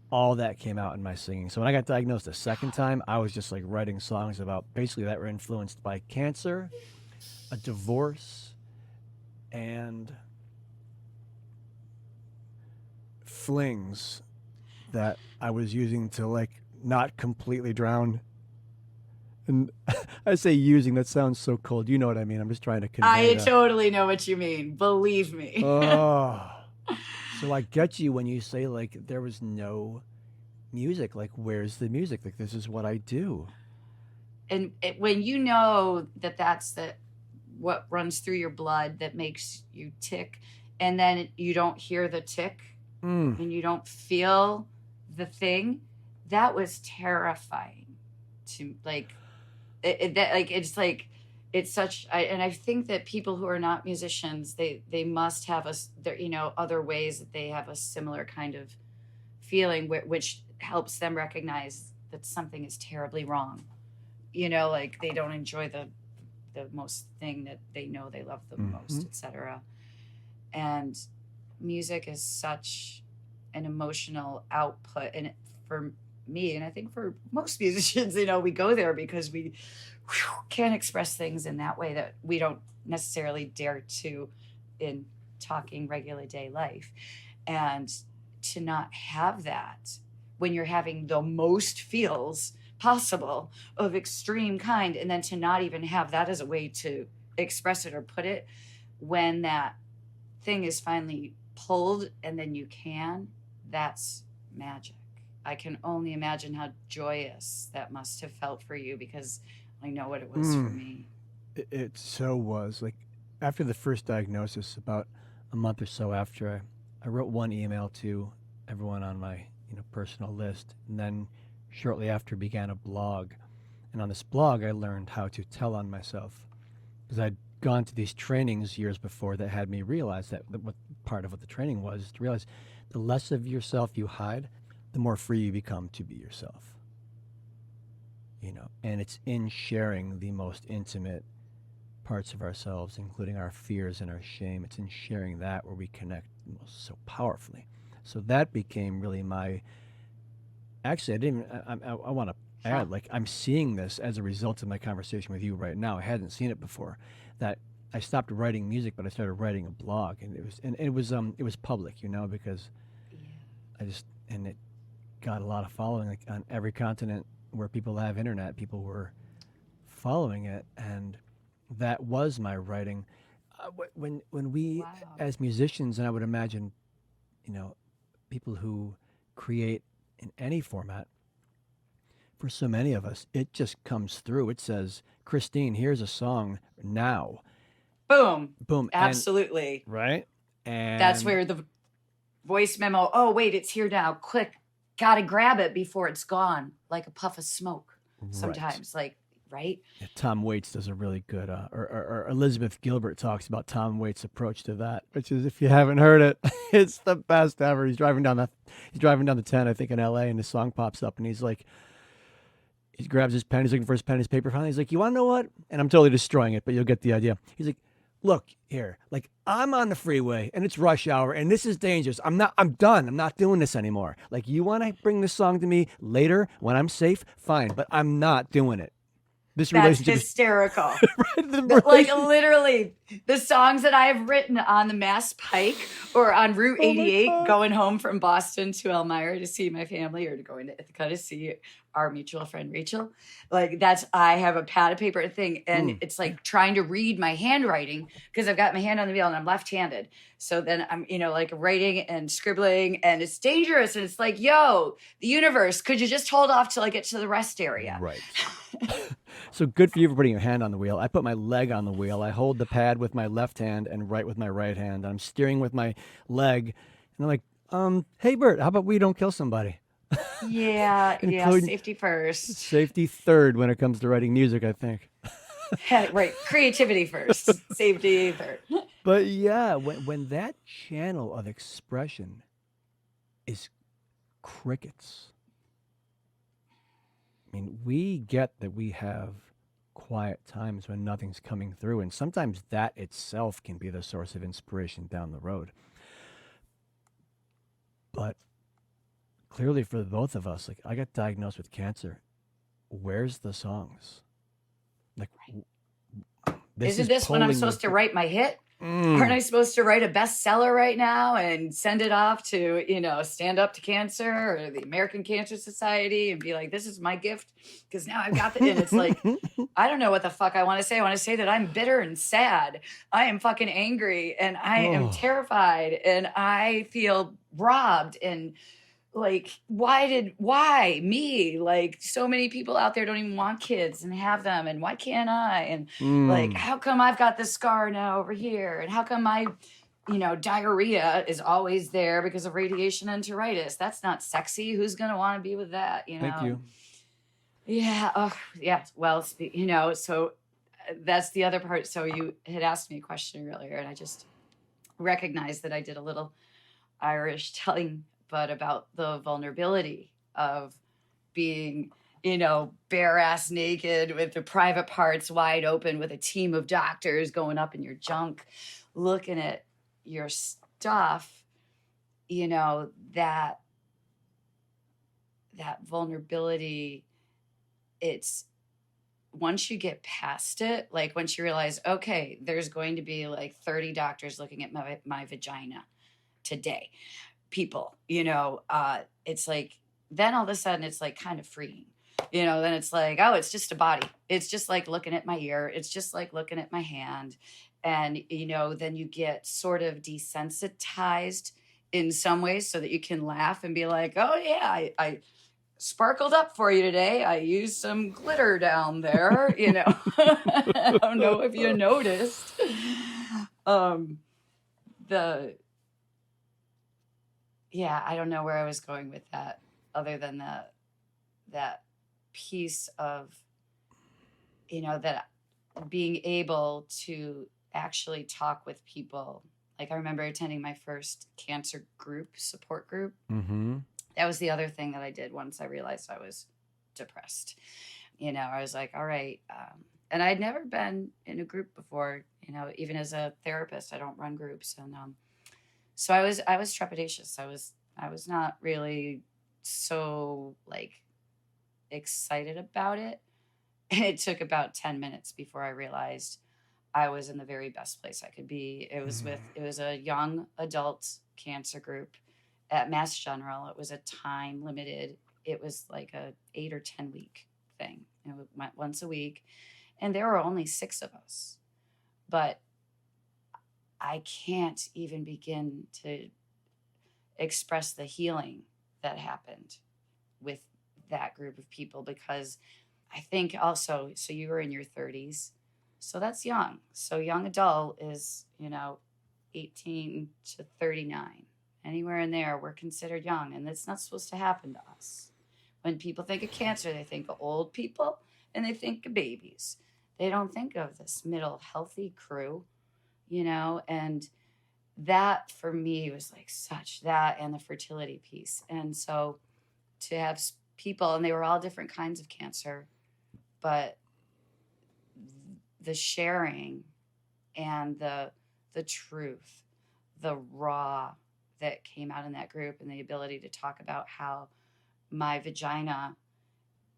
All that came out in my singing. So when I got diagnosed a second time, I was just like writing songs about basically that were influenced by cancer, a divorce, and flings that I was using to like not completely drown. And I say using, that sounds so cold. You know what I mean? I'm just trying to convey that. Totally know what you mean. Believe me. Oh. So I get you when you say like there was no music. Like, where's the music? Like, this is what I do. And when you know that that's what runs through your blood that makes you tick, and then you don't hear the tick and you don't feel the thing, that was terrifying to like. It's such, and I think that people who are not musicians, they must have other ways that they have a similar kind of feeling, which helps them recognize that something is terribly wrong. Like they don't enjoy the most thing that they know they love the most, etc. And music is such an emotional output, and for me, and I think for most musicians, we go there because we can't express things in that way that we don't necessarily dare to in talking regular day life. And to not have that when you're having the most feels possible of extreme kind, and then to not even have that as a way to express it or put it, when that thing is finally pulled and then you can, that's magic. I can only imagine how joyous that must have felt for you, because I know what it was for me. It so was. Like, after the first diagnosis, about a month or so after, I wrote one email to everyone on my personal list, and then shortly after began a blog. And on this blog, I learned how to tell on myself, because I'd gone to these trainings years before that had me realize that what part of what the training was is to realize the less of yourself you hide, the more free you become to be yourself. And it's in sharing the most intimate parts of ourselves, including our fears and our shame. It's in sharing that where we connect so powerfully. So that became really my. Actually, I didn't. I want to add, like, I'm seeing this as a result of my conversation with you right now. I hadn't seen it before. That I stopped writing music, but I started writing a blog, and it was public, because it got a lot of following, like, on every continent where people have internet. People were following it, and that was my writing. When we, Wow. as musicians, and I would imagine, people who create in any format, for so many of us, it just comes through. It says, Christine, here's a song now. Boom. Boom. Absolutely. Right? And that's where the voice memo, oh, wait, it's here now. Click. Got to grab it before it's gone, like a puff of smoke sometimes. Like, right? Yeah, Tom Waits does a really good, or Elizabeth Gilbert talks about Tom Waits' approach to that, which is, if you haven't heard it, it's the best ever. He's driving down the 10, I think, in LA, and this song pops up, and he's like, he grabs his pen, he's looking for his pen, his paper. Finally, he's like, you want to know what? And I'm totally destroying it, but you'll get the idea. He's like, look here, like, I'm on the freeway and it's rush hour and this is dangerous. I'm done. I'm not doing this anymore. Like, you want to bring this song to me later when I'm safe? Fine, but I'm not doing it. That's hysterical. Like, literally, the songs that I have written on the Mass Pike or on Route 88, going home from Boston to Elmira to see my family, or to go into Ithaca to see our mutual friend Rachel. Like, I have a pad of paper thing, and it's like trying to read my handwriting, because I've got my hand on the wheel and I'm left-handed. So then I'm, like, writing and scribbling, and it's dangerous. And it's like, yo, the universe, could you just hold off till I get to the rest area? Right. So good for you for putting your hand on the wheel. I put my leg on the wheel. I hold the pad with my left hand and write with my right hand. I'm steering with my leg. And I'm like, hey, Bert, how about we don't kill somebody? Yeah, safety first. Safety third when it comes to writing music, I think. Right, creativity first, safety third. But yeah, when that channel of expression is crickets, I mean, we get that we have quiet times when nothing's coming through, and sometimes that itself can be the source of inspiration down the road. But clearly for both of us, like, I got diagnosed with cancer. Where's the songs? Like, isn't this when I'm supposed to write my hit? Aren't I supposed to write a bestseller right now and send it off to, Stand Up to Cancer or the American Cancer Society and be like, this is my gift? Because now I've got and it's like, I don't know what the fuck I want to say. I want to say that I'm bitter and sad. I am fucking angry, and I am terrified, and I feel robbed, and like, why me? Like, so many people out there don't even want kids and have them, and why can't I? And like, how come I've got this scar now over here? And how come my, diarrhea is always there because of radiation enteritis? That's not sexy. Who's going to want to be with that? Thank you. Yeah. Oh, yeah. Well, so that's the other part. So you had asked me a question earlier, and I just recognized that I did a little Irish telling, but about the vulnerability of being, bare ass naked with the private parts wide open, with a team of doctors going up in your junk, looking at your stuff, that vulnerability, it's, once you get past it, like, once you realize, okay, there's going to be like 30 doctors looking at my vagina today, people, it's like, then all of a sudden it's like kind of freeing, then it's like, oh, it's just a body. It's just like looking at my ear. It's just like looking at my hand. And, then you get sort of desensitized in some ways so that you can laugh and be like, oh yeah, I sparkled up for you today. I used some glitter down there, I don't know if you noticed. I don't know where I was going with that other than that piece of, that being able to actually talk with people. Like, I remember attending my first cancer support group. Mm-hmm. That was the other thing that I did once I realized I was depressed. I was like, all right. And I'd never been in a group before, even as a therapist, I don't run groups. And so I was trepidatious. I was not really so like excited about it. And it took about 10 minutes before I realized I was in the very best place I could be. It was a young adult cancer group at Mass General. It was a time limited. It was like a 8 or 10 week thing. It went once a week, and there were only 6 of us. But I can't even begin to express the healing that happened with that group of people, because I think also, so you were in your 30s, so that's young. So young adult is, 18 to 39. Anywhere in there, we're considered young, and that's not supposed to happen to us. When people think of cancer, they think of old people and they think of babies. They don't think of this middle healthy crew, and that for me was like such that, and the fertility piece. And so to have people, and they were all different kinds of cancer, but the sharing and the truth, the raw that came out in that group, and the ability to talk about how my vagina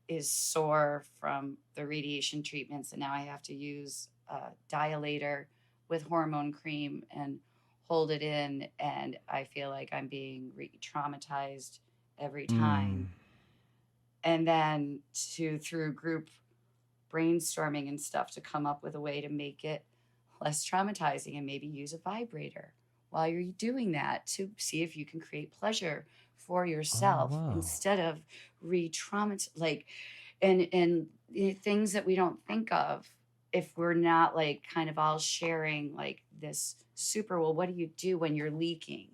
is sore from the radiation treatments, and now I have to use a dilator with hormone cream and hold it in, and I feel like I'm being re-traumatized every time. And then through group brainstorming and stuff, to come up with a way to make it less traumatizing, and maybe use a vibrator while you're doing that to see if you can create pleasure for yourself instead of re-traumatizing, and things that we don't think of if we're not like kind of all sharing like this well, what do you do when you're leaking?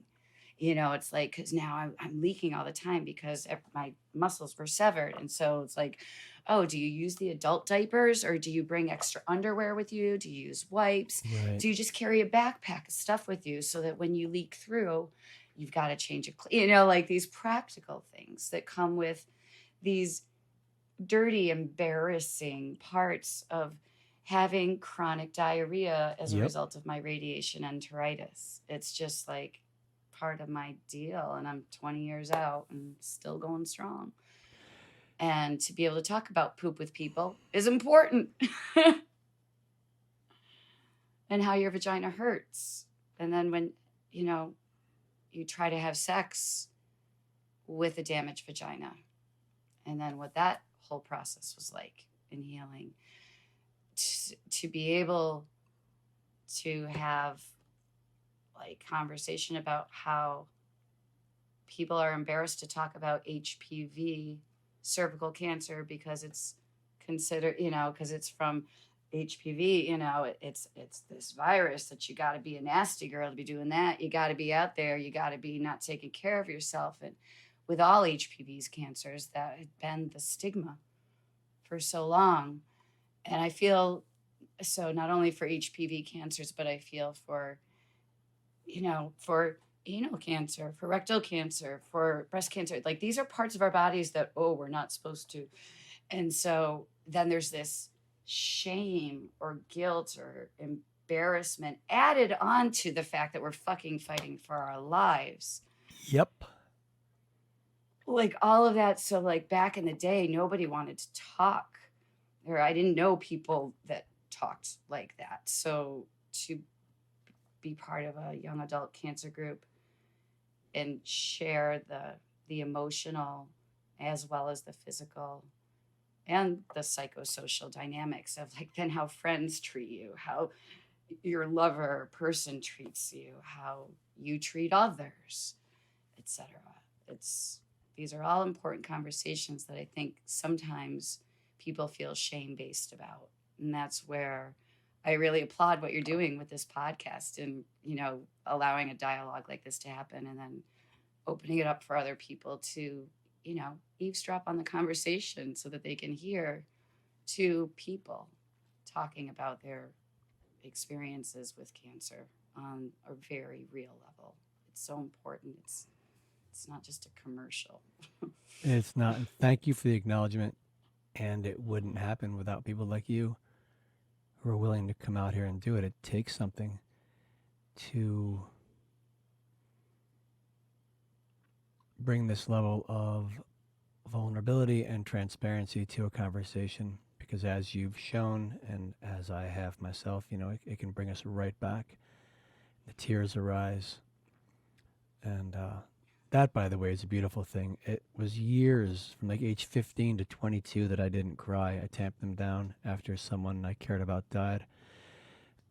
It's like, because now I'm leaking all the time because my muscles were severed. And so it's like, oh, do you use the adult diapers, or do you bring extra underwear with you? Do you use wipes? Right. Do you just carry a backpack of stuff with you so that when you leak through, you've got to change like these practical things that come with these dirty, embarrassing parts of having chronic diarrhea as a result of my radiation enteritis. It's just like part of my deal, and I'm 20 years out and still going strong. And to be able to talk about poop with people is important. And how your vagina hurts. And then when, you try to have sex with a damaged vagina, and then what that whole process was like in healing. To be able to have like conversation about how people are embarrassed to talk about HPV, cervical cancer, because it's considered, because it's from HPV, it's this virus that you got to be a nasty girl to be doing that. You got to be out there. You got to be not taking care of yourself. And with all HPV's cancers, that had been the stigma for so long. And I feel so not only for HPV cancers, but I feel for, for anal cancer, for rectal cancer, for breast cancer. Like, these are parts of our bodies that, we're not supposed to. And so then there's this shame or guilt or embarrassment added on to the fact that we're fucking fighting for our lives. Yep. Like all of that. So like back in the day, nobody wanted to talk, or I didn't know people that talked like that. So to be part of a young adult cancer group and share the emotional as well as the physical and the psychosocial dynamics of like then how friends treat you, how your lover or person treats you, how you treat others, etc. These are all important conversations that I think sometimes people feel shame-based about. And that's where I really applaud what you're doing with this podcast and, allowing a dialogue like this to happen and then opening it up for other people to, eavesdrop on the conversation so that they can hear two people talking about their experiences with cancer on a very real level. It's so important. It's not just a commercial. It's not. And thank you for the acknowledgement. And it wouldn't happen without people like you who are willing to come out here and do it. It takes something to bring this level of vulnerability and transparency to a conversation, because as you've shown and as I have myself, it can bring us right back. The tears arise. And that, by the way, is a beautiful thing. It was years from like age 15 to 22 that I didn't cry. I tamped them down after someone I cared about died.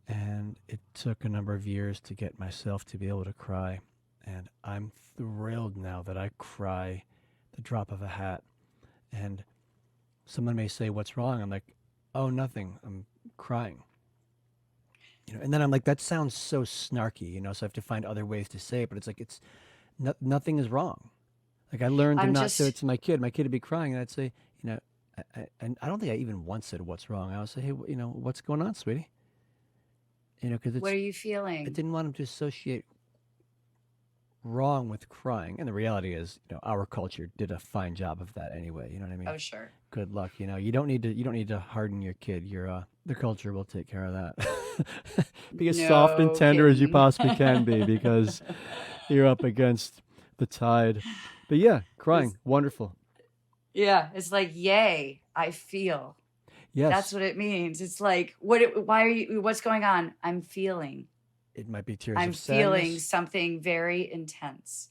And it took a number of years to get myself to be able to cry. And I'm thrilled now that I cry the drop of a hat. And someone may say, "What's wrong?" I'm like, "Oh, nothing. I'm crying." And then I'm like, that sounds so snarky, so I have to find other ways to say it. But it's like, nothing is wrong. Like I learned to not say it to my kid. My kid would be crying, and I'd say, and I don't think I even once said what's wrong. I would say, "Hey, what's going on, sweetie?" Because what are you feeling? I didn't want him to associate wrong with crying. And the reality is, our culture did a fine job of that anyway. You know what I mean? Oh, sure. Good luck. You don't need to harden your kid. The culture will take care of that. Be as soft and tender as you possibly can be, because you're up against the tide. But yeah, crying, wonderful. Yeah, it's like, yay, I feel. Yes. That's what it means. It's like, what's going on? I'm feeling. It might be tears I'm of sadness. feeling something very intense.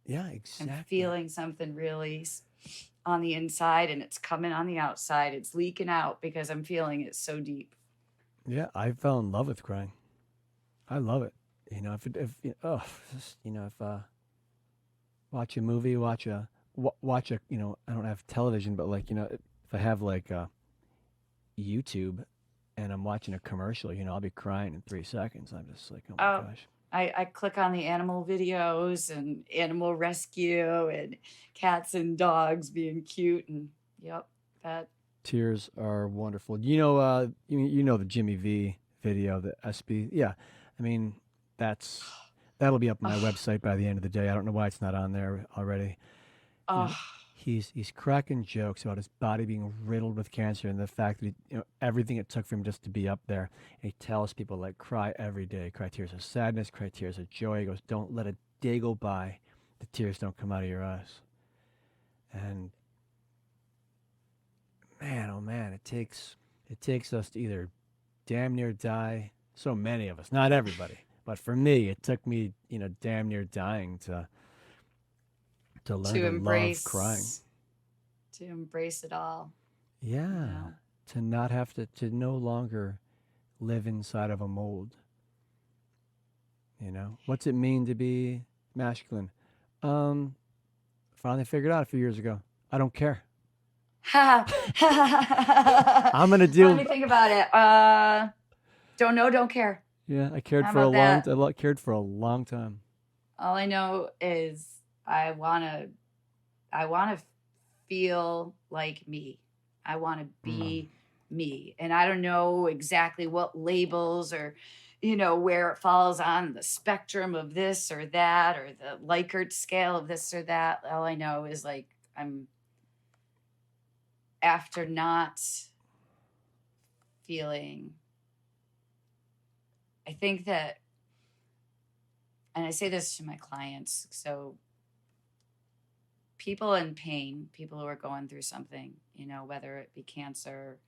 Yeah, exactly. I'm feeling something really on the inside, and it's coming on the outside. It's leaking out because I'm feeling it so deep. Yeah, I fell in love with crying. I love it. Watch a movie, watch a, I don't have television, but if I have YouTube and I'm watching a commercial, I'll be crying in 3 seconds. I'm just like, oh my gosh. I click on the animal videos and animal rescue and cats and dogs being cute, and that. Tears are wonderful. The Jimmy V video, the SB. Yeah, I mean that'll be up on my website by the end of the day. I don't know why it's not on there already. He's cracking jokes about his body being riddled with cancer and the fact that everything it took for him just to be up there. And he tells people cry every day, cry tears of sadness, cry tears of joy. He goes, don't let a day go by the tears don't come out of your eyes. And man, oh man, it takes us to either damn near die. So many of us, not everybody, but for me, it took me damn near dying to learn to love crying. To embrace it all. Yeah. To not have to no longer live inside of a mold. What's it mean to be masculine? Finally figured out a few years ago. I don't care. I'm gonna deal. Let me think about it. Don't know, don't care. Yeah, I cared for a long time. All I know is I wanna feel like me. I want to be me. And I don't know exactly what labels or, where it falls on the spectrum of this or that, or the Likert scale of this or that. All I know is I'm after not feeling, I think that, and I say this to my clients, so people in pain, people who are going through something, whether it be cancer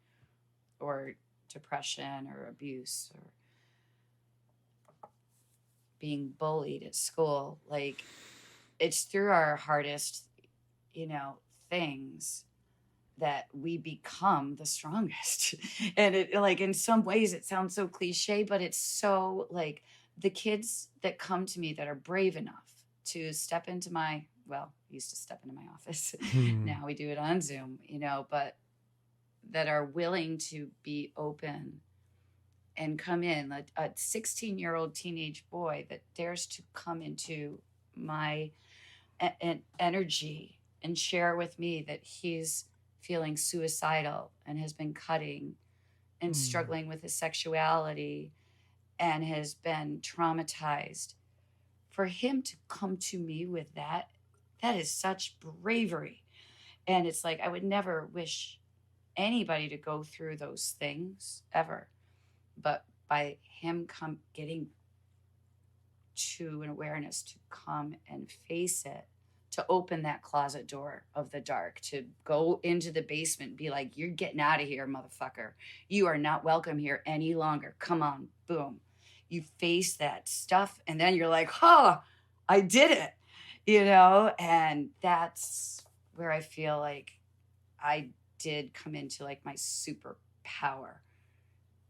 or depression or abuse or being bullied at school, it's through our hardest, things that we become the strongest. And it, like, in some ways it sounds so cliche, but it's so, like, the kids that come to me that are brave enough to step into my, well, used to step into my office. Now we do it on Zoom, but that are willing to be open and come in. A 16-year-old teenage boy that dares to come into my energy and share with me that he's feeling suicidal and has been cutting and struggling with his sexuality and has been traumatized. For him to come to me with that is such bravery. And it's like, I would never wish anybody to go through those things ever. But by him getting to an awareness to come and face it, to open that closet door of the dark, to go into the basement and be like, you're getting out of here, motherfucker. You are not welcome here any longer. Come on, boom. You face that stuff and then you're like, I did it, and that's where I feel like I did come into like my superpower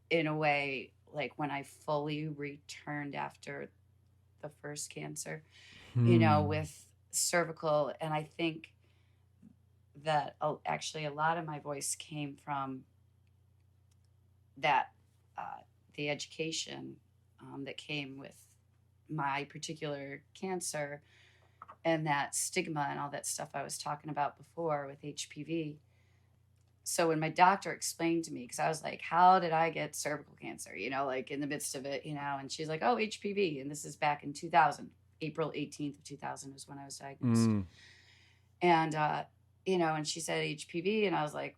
in a way, like when I fully returned after the first cancer, with cervical. And I think that actually a lot of my voice came from that, the education that came with my particular cancer and that stigma and all that stuff I was talking about before with HPV. So when my doctor explained to me, because I was like, how did I get cervical cancer, like in the midst of it, and she's like, oh, HPV. And this is back in 2000, April 18th of 2000 was when I was diagnosed. And, and she said HPV. And I was like,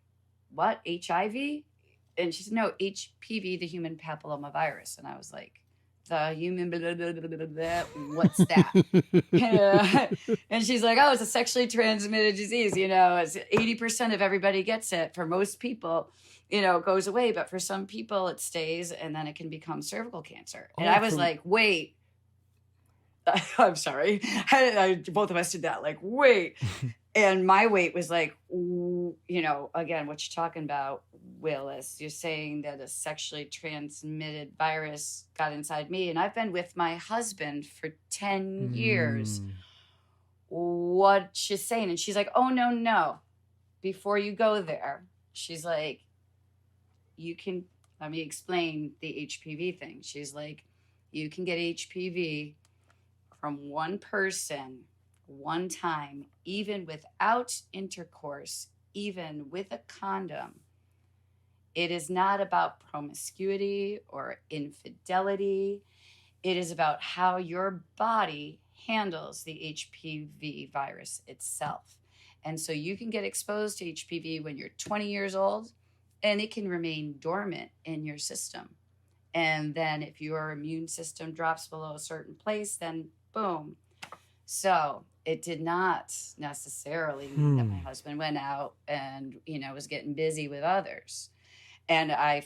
what, HIV? And she said, no, HPV, the human papillomavirus. And I was like, the human, blah, blah, blah, blah, blah, what's that? And she's like, oh, it's a sexually transmitted disease. It's 80% of everybody gets it. For most people, it goes away. But for some people, it stays and then it can become cervical cancer. And I was like, wait. I'm sorry. Both of us did that. Like, wait. And my weight was like, again, what you're talking about, Willis, you're saying that a sexually transmitted virus got inside me. And I've been with my husband for 10 years. What she's saying. And she's like, oh, no. Before you go there, she's like, let me explain the HPV thing. She's like, you can get HPV from one person, one time, even without intercourse, even with a condom. It is not about promiscuity or infidelity. It is about how your body handles the HPV virus itself. And so you can get exposed to HPV when you're 20 years old, and it can remain dormant in your system. And then if your immune system drops below a certain place, then boom. So it did not necessarily mean that my husband went out and, was getting busy with others. And I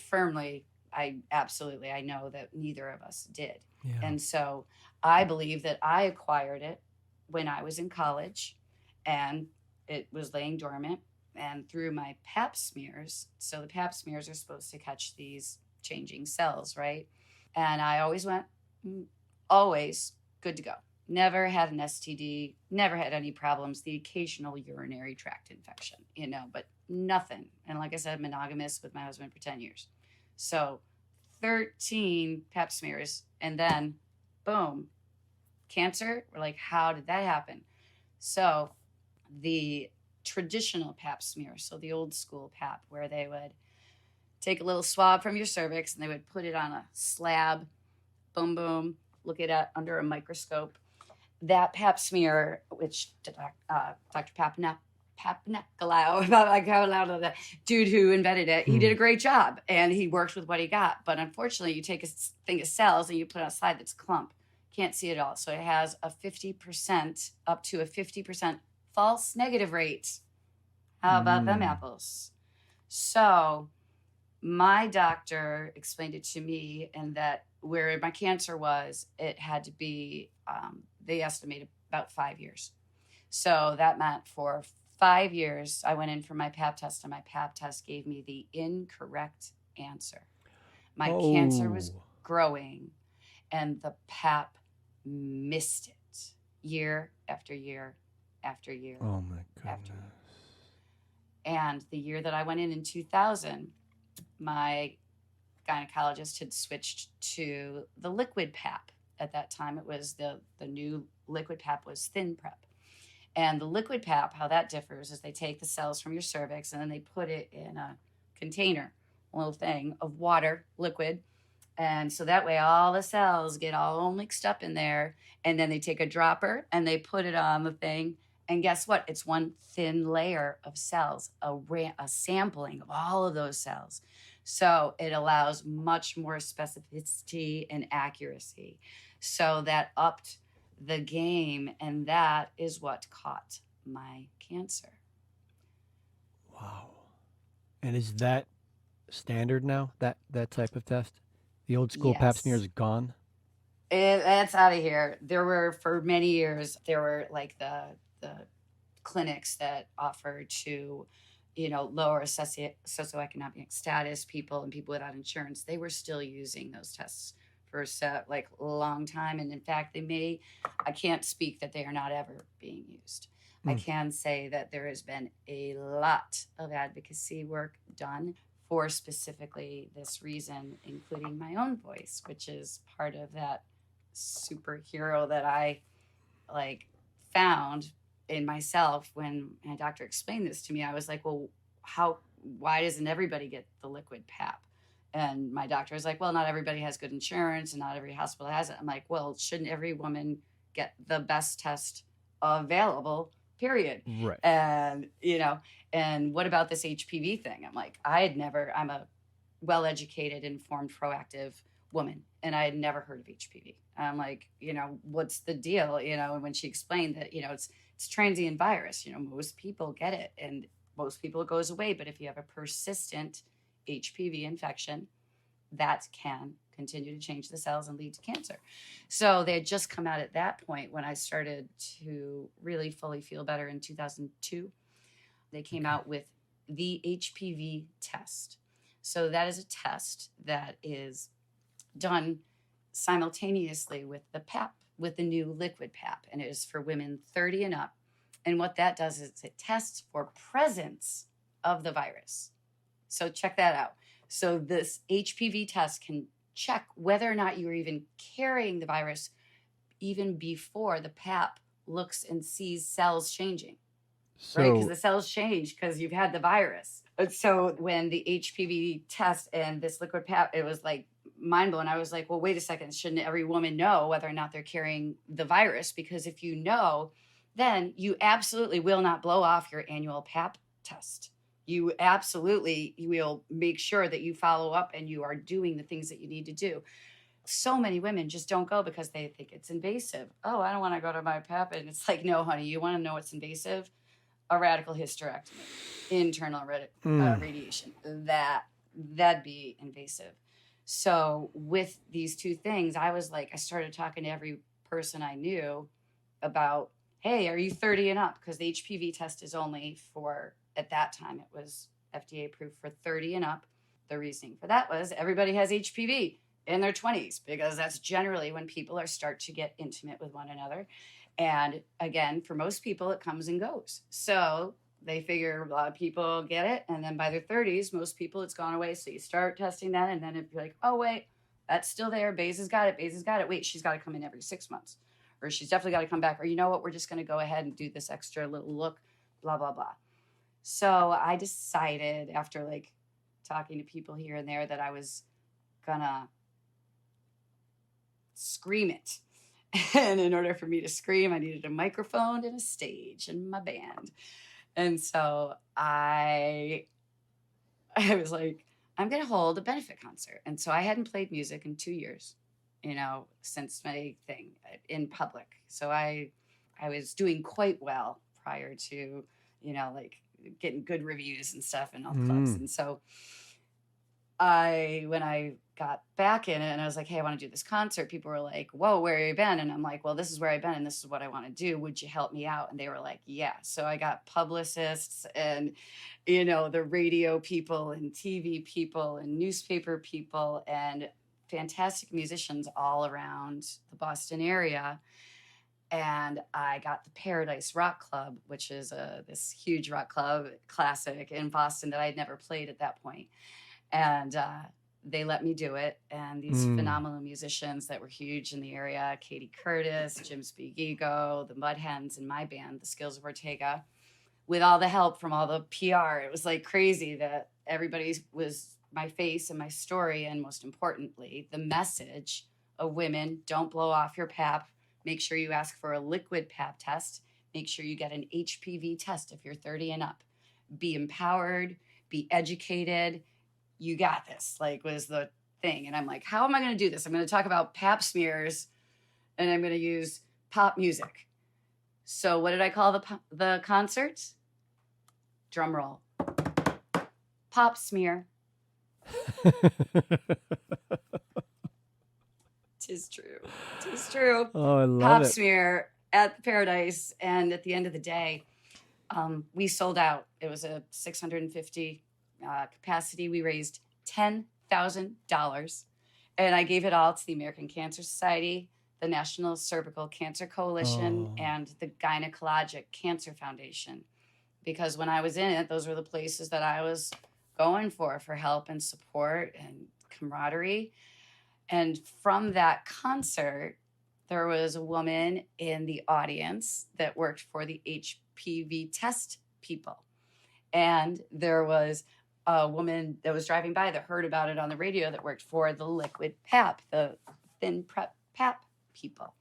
know that neither of us did. Yeah. And so I believe that I acquired it when I was in college and it was laying dormant, and through my Pap-smears. So the Pap-smears are supposed to catch these changing cells, right? And I always went, always good to go. Never had an STD, never had any problems, the occasional urinary tract infection, but nothing. And like I said, monogamous with my husband for 10 years. So 13 Pap-smears, and then boom, cancer. We're like, how did that happen? So the traditional Pap-smear, so the old school Pap, where they would take a little swab from your cervix and they would put it on a slab, boom, boom, look at it under a microscope. That Pap-smear, which Dr. Papanicolaou, the dude who invented it, he did a great job and he worked with what he got. But unfortunately, you take a thing of cells and you put it on a slide that's clump. Can't see it all. So it has a 50%, up to a 50% false negative rate. How about them apples? So my doctor explained it to me, and that where my cancer was, it had to be, they estimated about 5 years. So that meant for 5 years, I went in for my Pap test, and my Pap test gave me the incorrect answer. My cancer was growing, and the Pap missed it year after year after year. Oh my goodness. After year. And the year that I went in 2000, my gynecologist had switched to the liquid Pap. At that time, it was the new liquid Pap was thin prep. And the liquid Pap, how that differs is they take the cells from your cervix and then they put it in a container, a little thing of water, liquid. And so that way all the cells get all mixed up in there. And then they take a dropper and they put it on the thing. And guess what? It's one thin layer of cells, a sampling of all of those cells. So it allows much more specificity and accuracy. So that upped the game, and that is what caught my cancer. Wow. And is that standard now, that type of test? The old school Yes. Pap-smears gone? That's out of here. There were, for many years, there were like the clinics that offered to, lower socioeconomic status people and people without insurance. They were still using those tests for a long time. And in fact, I can't speak that they are not ever being used. I can say that there has been a lot of advocacy work done for specifically this reason, including my own voice, which is part of that superhero that I found in myself. When my doctor explained this to me, I was like, well, why doesn't everybody get the liquid Pap? And my doctor was like, well, not everybody has good insurance and not every hospital has it. I'm like, well, shouldn't every woman get the best test available, period? Right. And, and what about this HPV thing? I'm like, I'm a well-educated, informed, proactive woman, and I had never heard of HPV. I'm like, what's the deal? And when she explained that, it's transient virus, most people get it and most people it goes away. But if you have a persistent HPV infection, that can continue to change the cells and lead to cancer. So they had just come out at that point when I started to really fully feel better in 2002. They came out with the HPV test. So that is a test that is done simultaneously with the Pap, with the new liquid Pap, and it is for women 30 and up. And what that does is it tests for presence of the virus. So check that out. So this HPV test can check whether or not you're even carrying the virus even before the Pap looks and sees cells changing. So, right? Because the cells change because you've had the virus. And so when the HPV test and this liquid Pap, it was like mind blowing. I was like, well, wait a second. Shouldn't every woman know whether or not they're carrying the virus? Because if you know, then you absolutely will not blow off your annual Pap test. You absolutely will make sure that you follow up and you are doing the things that you need to do. So many women just don't go because they think it's invasive. Oh, I don't want to go to my Pap. And it's like, no, honey, you want to know what's invasive? A radical hysterectomy, internal radiation. That'd be invasive. So with these two things, I started talking to every person I knew about, hey, are you 30 and up? Because the HPV test is only for, at that time, it was FDA approved for 30 and up. The reasoning for that was everybody has HPV in their 20s, because that's generally when people start to get intimate with one another. And again, for most people, it comes and goes. So they figure a lot of people get it. And then by their 30s, most people, it's gone away. So you start testing that. And then if you're like, oh, wait, that's still there. Baze has got it. Baze has got it. Wait, she's got to come in every 6 months. Or she's definitely got to come back. Or you know what? We're just going to go ahead and do this extra little look, blah, blah, blah. So I decided after talking to people here and there that I was going to scream it. And in order for me to scream, I needed a microphone and a stage and my band. And so I was like, I'm going to hold a benefit concert. And so I hadn't played music in 2 years, since my thing in public. So I was doing quite well prior to, getting good reviews and stuff in all clubs. And so when I got back in it and I was like, hey, I want to do this concert. People were like, whoa, where have you been? And I'm like, well, this is where I've been and this is what I want to do. Would you help me out? And they were like, yeah. So I got publicists and, the radio people and TV people and newspaper people and fantastic musicians all around the Boston area. And I got the Paradise Rock Club, which is this huge rock club classic in Boston that I had never played at that point. And they let me do it. And these phenomenal musicians that were huge in the area, Katie Curtis, Jim Spigigo, the Mudhens, and my band, the Skills of Ortega, with all the help from all the PR. It was like crazy that everybody was my face and my story. And most importantly, the message of women, don't blow off your pap. Make sure you ask for a liquid pap test. Make sure you get an HPV test if you're 30 and up. Be empowered, be educated. You got this, was the thing. And I'm like, how am I going to do this? I'm going to talk about Pap-smears and I'm going to use pop music. So what did I call the concert? Drum roll. Pap-smear. Tis true. Oh, I love it. Pap-smear at the Paradise. And at the end of the day, we sold out. It was a 650 capacity. We raised $10,000 and I gave it all to the American Cancer Society, the National Cervical Cancer Coalition, and the Gynecologic Cancer Foundation. Because when I was in it, those were the places that I was going for help and support and camaraderie. And from that concert, there was a woman in the audience that worked for the HPV test people. And there was a woman that was driving by that heard about it on the radio that worked for the liquid pap, the thin prep pap people.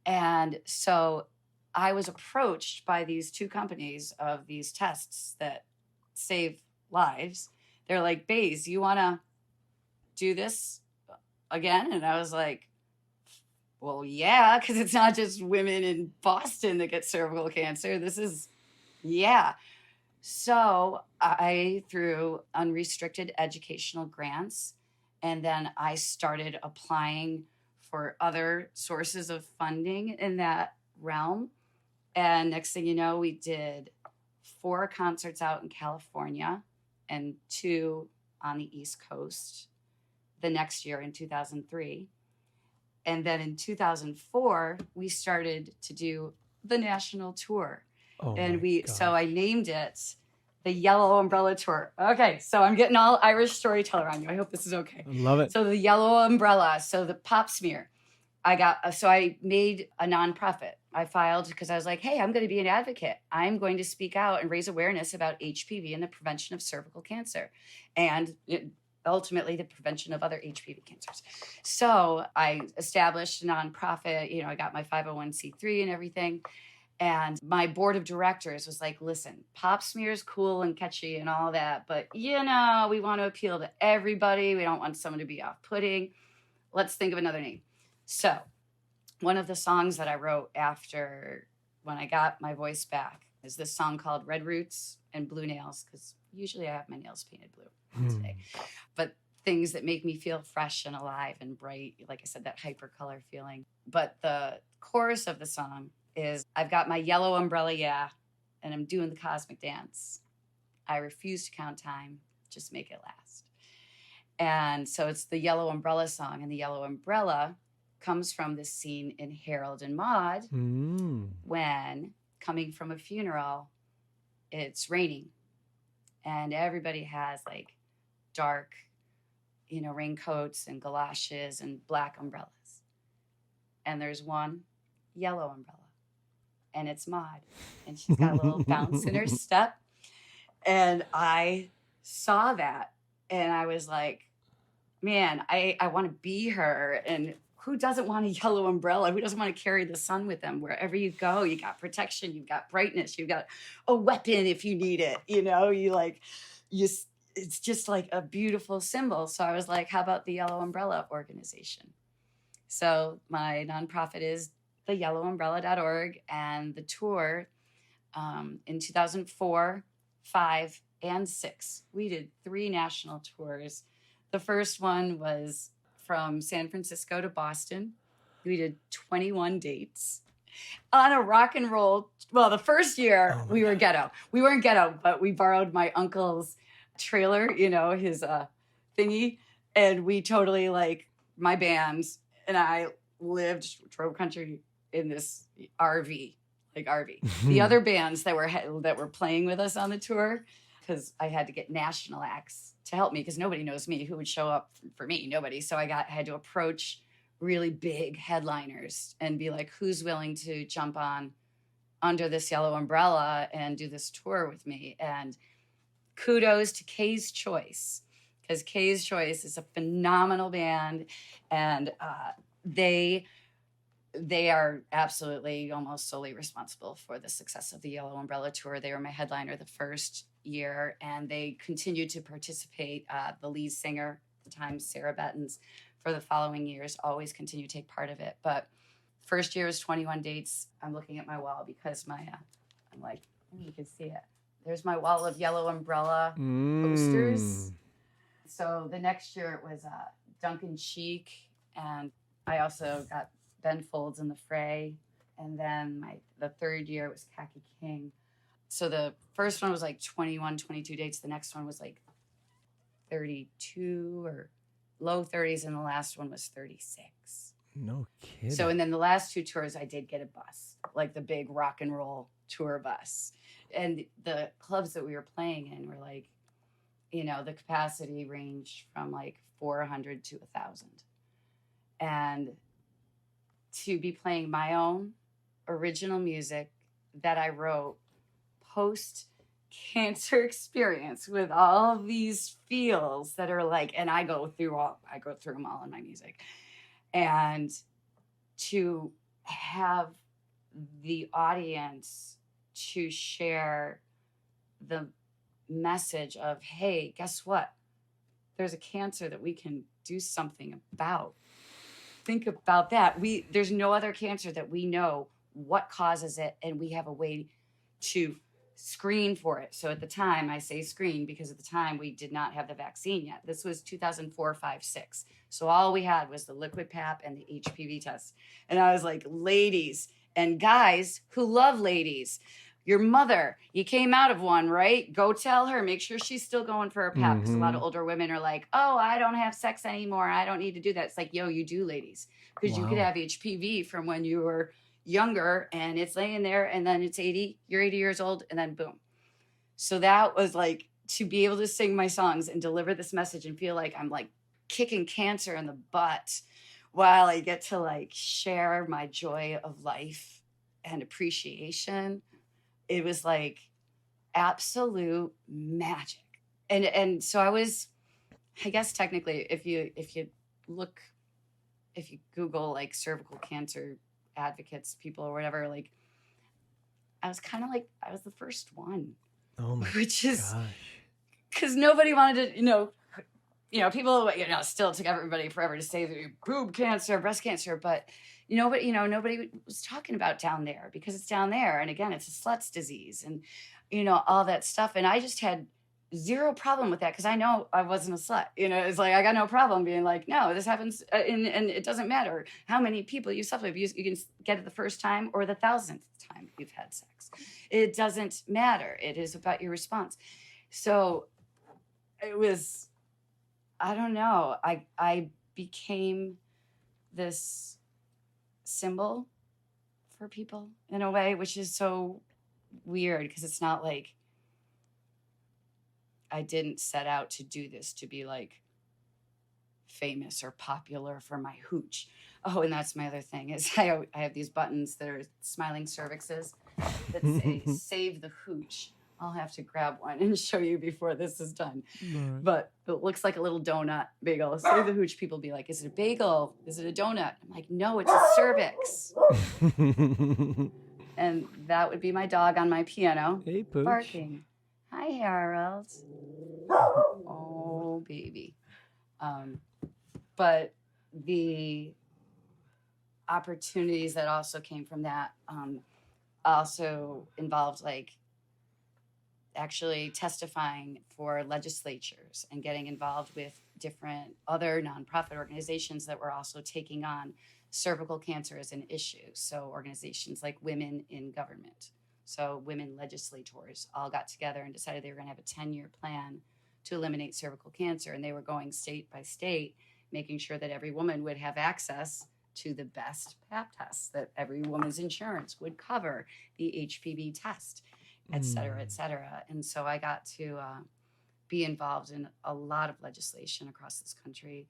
And so I was approached by these two companies of these tests that save lives. They're like, Baze, you want to do this again? And I was like, well, yeah, because it's not just women in Boston that get cervical cancer. This is, yeah. So I threw unrestricted educational grants, and then I started applying for other sources of funding in that realm. And next thing you know, we did 4 concerts out in California and 2 on the East Coast the next year in 2003. And then in 2004, we started to do the national tour. Oh, and gosh. So I named it the Yellow Umbrella Tour. Okay, so I'm getting all Irish storyteller on you. I hope this is okay. I love it. So the Yellow Umbrella, so the Pap-smear. I made a nonprofit. I filed because I was like, hey, I'm going to be an advocate. I'm going to speak out and raise awareness about HPV and the prevention of cervical cancer and ultimately the prevention of other HPV cancers. So I established a nonprofit. I got my 501c3 and everything. And my board of directors was like, listen, Pap-smear is cool and catchy and all that, but we want to appeal to everybody. We don't want someone to be off-putting. Let's think of another name. So one of the songs that I wrote after when I got my voice back is this song called Red Roots and Blue Nails, because usually I have my nails painted blue today. But things that make me feel fresh and alive and bright, like I said, that hypercolor feeling. But the chorus of the song is, I've got my yellow umbrella, yeah, and I'm doing the cosmic dance. I refuse to count time, just make it last. And so it's the Yellow Umbrella song, and the Yellow Umbrella comes from this scene in Harold and Maude when, coming from a funeral, it's raining and everybody has like dark, raincoats and galoshes and black umbrellas. And there's one yellow umbrella, and it's Maude, and she's got a little bounce in her step. And I saw that and I was like, man, I want to be her. And who doesn't want a yellow umbrella? Who doesn't want to carry the sun with them? Wherever you go, you got protection, you've got brightness, you've got a weapon if you need it. It's just like a beautiful symbol. So I was like, how about the Yellow Umbrella organization? So my nonprofit is theyellowumbrella.org, and the tour in 2004, 5, and 6, we did 3 national tours The first one was from San Francisco to Boston. We did 21 dates on a rock and roll. Well, the first year we were ghetto. We weren't ghetto, but we borrowed my uncle's trailer, his thingy. And we totally, like, my bands and I drove country in this RV. The other bands that were playing with us on the tour, because I had to get national acts to help me, because nobody knows me. Who would show up for me? Nobody. So I had to approach really big headliners and be like, who's willing to jump on under this yellow umbrella and do this tour with me? And kudos to Kay's Choice, because Kay's Choice is a phenomenal band, and they are absolutely almost solely responsible for the success of the Yellow Umbrella Tour. They were my headliner the first year, and they continued to participate. The lead singer at the time, Sarah Bettens, for the following years, always continue to take part of it. But first year is 21 dates. I'm looking at my wall because I'm like, you can see it. There's my wall of Yellow Umbrella posters. So the next year it was Duncan Sheik, and I also got Ben Folds in the fray. And then the third year was Khaki King. So the first one was like 21, 22 dates. The next one was like 32 or low 30s, and the last one was 36. No kidding. So, and then the last two tours, I did get a bus, like the big rock and roll tour bus. And the clubs that we were playing in were like, the capacity ranged from like 400 to 1,000. And to be playing my own original music that I wrote post-cancer experience with all of these feels that are like, and I go through them all in my music. And to have the audience to share the message of, hey, guess what? There's a cancer that we can do something about. Think about that. There's no other cancer that we know what causes it, and we have a way to screen for it. So at the time, I say screen because at the time we did not have the vaccine yet. This was 2004, 5, 6. So all we had was the liquid Pap and the HPV test. And I was like, ladies and guys who love ladies, your mother, you came out of one, right? Go tell her, make sure she's still going for her Pap. Because a lot of older women are like, oh, I don't have sex anymore. I don't need to do that. It's like, yo, you do, ladies. Because you could have HPV from when you were younger, and it's laying there, and then you're 80 years old, and then boom. So that was like, to be able to sing my songs and deliver this message and feel like I'm like kicking cancer in the butt while I get to like share my joy of life and appreciation. It was like absolute magic. And so I guess technically, if you Google like cervical cancer advocates, people or whatever, like I was kind of like, I was the first one. Oh my which is gosh. Because nobody wanted to, people, still took everybody forever to say the boob cancer, breast cancer, but nobody was talking about down there because it's down there. And again, it's a slut's disease and, all that stuff. And I just had zero problem with that because I know I wasn't a slut. It's like I got no problem being like, no, this happens, and it doesn't matter how many people you slept with. You can get it the first time or the 1,000th time you've had sex. It doesn't matter. It is about your response. So it was, I don't know. I became this symbol for people in a way, which is so weird because it's not like I didn't set out to do this to be like famous or popular for my hooch. Oh, and that's my other thing is I have these buttons that are smiling cervixes that say save the hooch. I'll have to grab one and show you before this is done. Right. But it looks like a little donut bagel. Save the hooch. People be like, is it a bagel? Is it a donut? I'm like, no, it's a cervix. And that would be my dog on my piano. Hey, Pooch. Barking. Hi, Harold. Oh, baby. But the opportunities that also came from that also involved like actually testifying for legislatures and getting involved with different other nonprofit organizations that were also taking on cervical cancer as an issue. So organizations like Women in Government, so women legislators, all got together and decided they were going to have a 10-year plan to eliminate cervical cancer. And they were going state by state, making sure that every woman would have access to the best Pap tests, that every woman's insurance would cover the HPV test, et cetera, et cetera. And so I got to be involved in a lot of legislation across this country.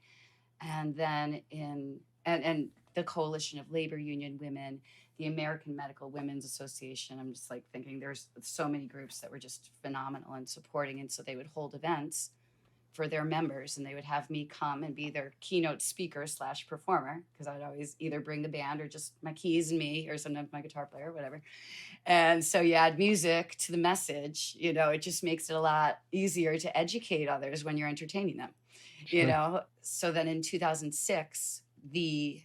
And then and the Coalition of Labor Union Women, the American Medical Women's Association. I'm just like thinking there's so many groups that were just phenomenal in supporting. And so they would hold events for their members, and they would have me come and be their keynote speaker / performer, because I'd always either bring the band or just my keys and me, or sometimes my guitar player, whatever. And so you add music to the message, it just makes it a lot easier to educate others when you're entertaining them, Sure. So then in 2006, the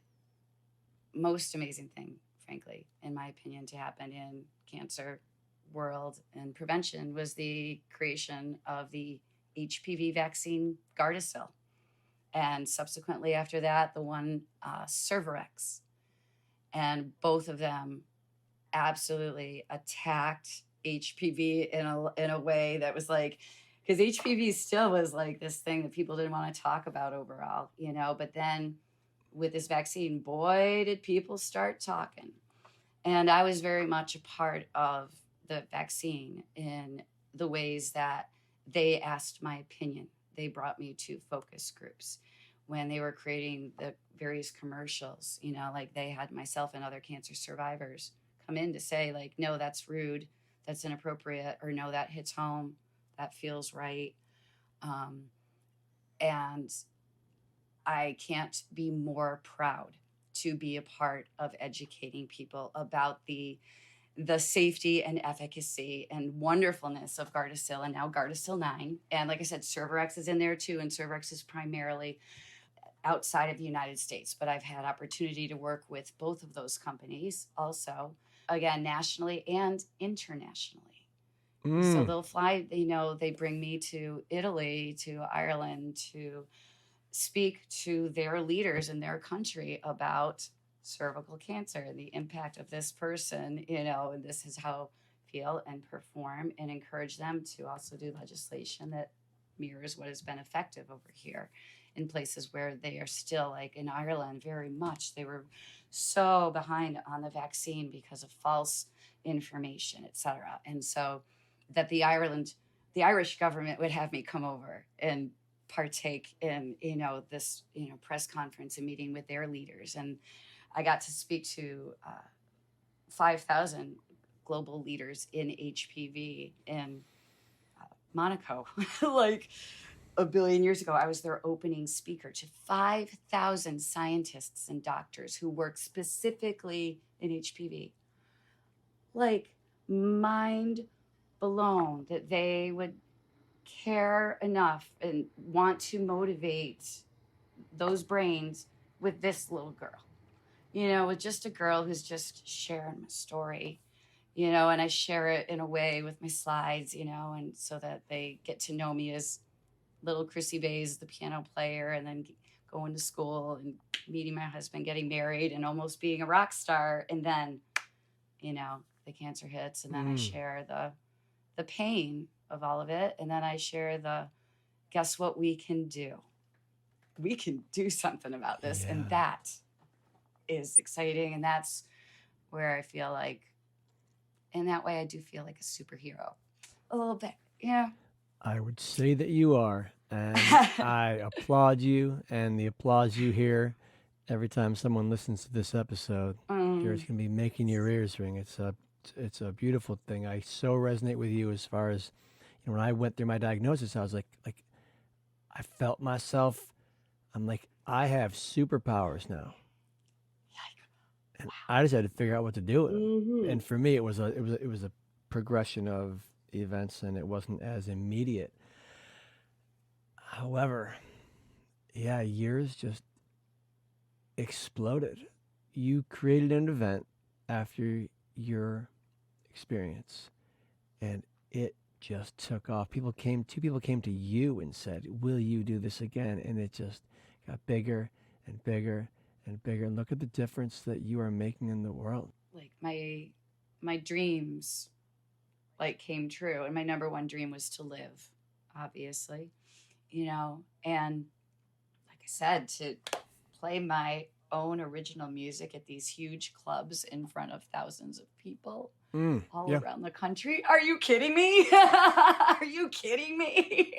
most amazing thing, frankly, in my opinion, to happen in cancer world and prevention was the creation of the HPV vaccine Gardasil. And subsequently after that, the one Cervirex. And both of them absolutely attacked HPV in a way that was like, because HPV still was like this thing that people didn't want to talk about overall, but then with this vaccine, boy, did people start talking. And I was very much a part of the vaccine in the ways that they asked my opinion. They brought me to focus groups when they were creating the various commercials, like they had myself and other cancer survivors come in to say, like, no, that's rude, that's inappropriate, or no, that hits home, that feels right. And I can't be more proud to be a part of educating people about the safety and efficacy and wonderfulness of Gardasil, and now Gardasil 9. And like I said, Cervirex is in there too, and Cervirex is primarily outside of the United States, but I've had opportunity to work with both of those companies also, again, nationally and internationally. So they'll fly, they bring me to Italy, to Ireland, to speak to their leaders in their country about cervical cancer and the impact of this person, and this is how feel and perform, and encourage them to also do legislation that mirrors what has been effective over here in places where they are still, like in Ireland, very much, they were so behind on the vaccine because of false information, et cetera. And so that the Irish government would have me come over and partake in, this, press conference and meeting with their leaders. And I got to speak to 5,000 global leaders in HPV in Monaco, like a billion years ago. I was their opening speaker to 5,000 scientists and doctors who work specifically in HPV. Like, mind blown that they would care enough and want to motivate those brains with this little girl, with just a girl who's just sharing my story, and I share it in a way with my slides, and so that they get to know me as little Chrissy Baze, the piano player, and then going to school and meeting my husband, getting married, and almost being a rock star. And then, the cancer hits, and then I share the pain of all of it. And then I share guess what we can do? We can do something about this. Yeah. And that is exciting. And that's where I feel like, in that way, I do feel like a superhero a little bit. Yeah. I would say that you are. And I applaud you, and the applause you hear every time someone listens to this episode, there's going to be making your ears ring. It's a beautiful thing. I so resonate with you as far as, when I went through my diagnosis, I was like I felt myself. I'm like, I have superpowers now. And I just had to figure out what to do with them. And for me, it was a progression of events, and it wasn't as immediate. However, yeah, years just exploded. You created an event after your experience, and it just took off. Two people came to you and said, will you do this again? And it just got bigger and bigger and bigger. And look at the difference that you are making in the world. Like my dreams like came true, and my number one dream was to live, obviously, and like I said, to play my own original music at these huge clubs in front of thousands of people all around the country. Are you kidding me? Are you kidding me?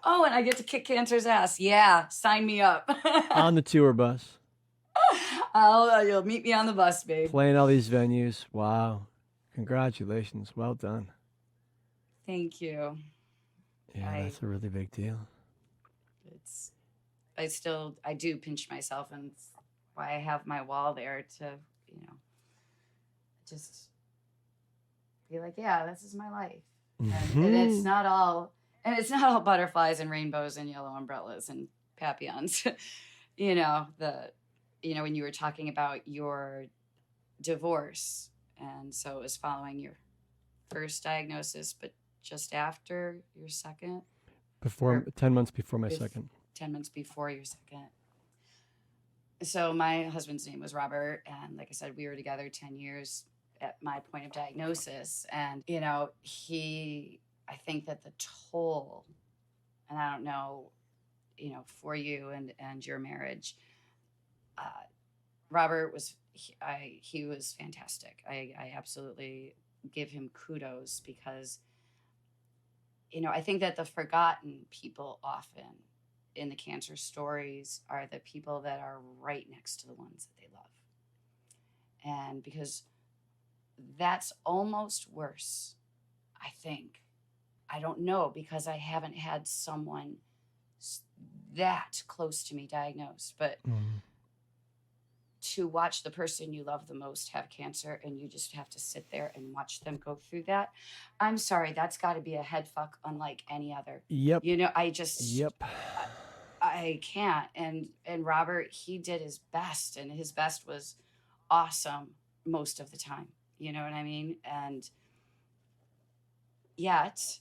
Oh, and I get to kick cancer's ass. Yeah, sign me up. On the tour bus. You'll meet me on the bus, babe. Playing all these venues. Wow. Congratulations. Well done. Thank you. Yeah, that's a really big deal. I do pinch myself, and it's why I have my wall there to, just be like, yeah, this is my life. And it's not all butterflies and rainbows and yellow umbrellas and papillons. When you were talking about your divorce, and so it was following your first diagnosis, but just after your second? 10 months before my second. 10 months before your second. So my husband's name was Robert, and like I said, we were together 10 years at my point of diagnosis. And, I think that the toll, and I don't know, for you and your marriage, Robert was, he was fantastic. I absolutely give him kudos because, I think that the forgotten people often in the cancer stories are the people that are right next to the ones that they love. And because that's almost worse, I think. I don't know, because I haven't had someone that close to me diagnosed, but to watch the person you love the most have cancer and you just have to sit there and watch them go through that. I'm sorry, that's got to be a head fuck unlike any other. Yep. I can't. And Robert, he did his best, and his best was awesome most of the time. You know what I mean? And yet,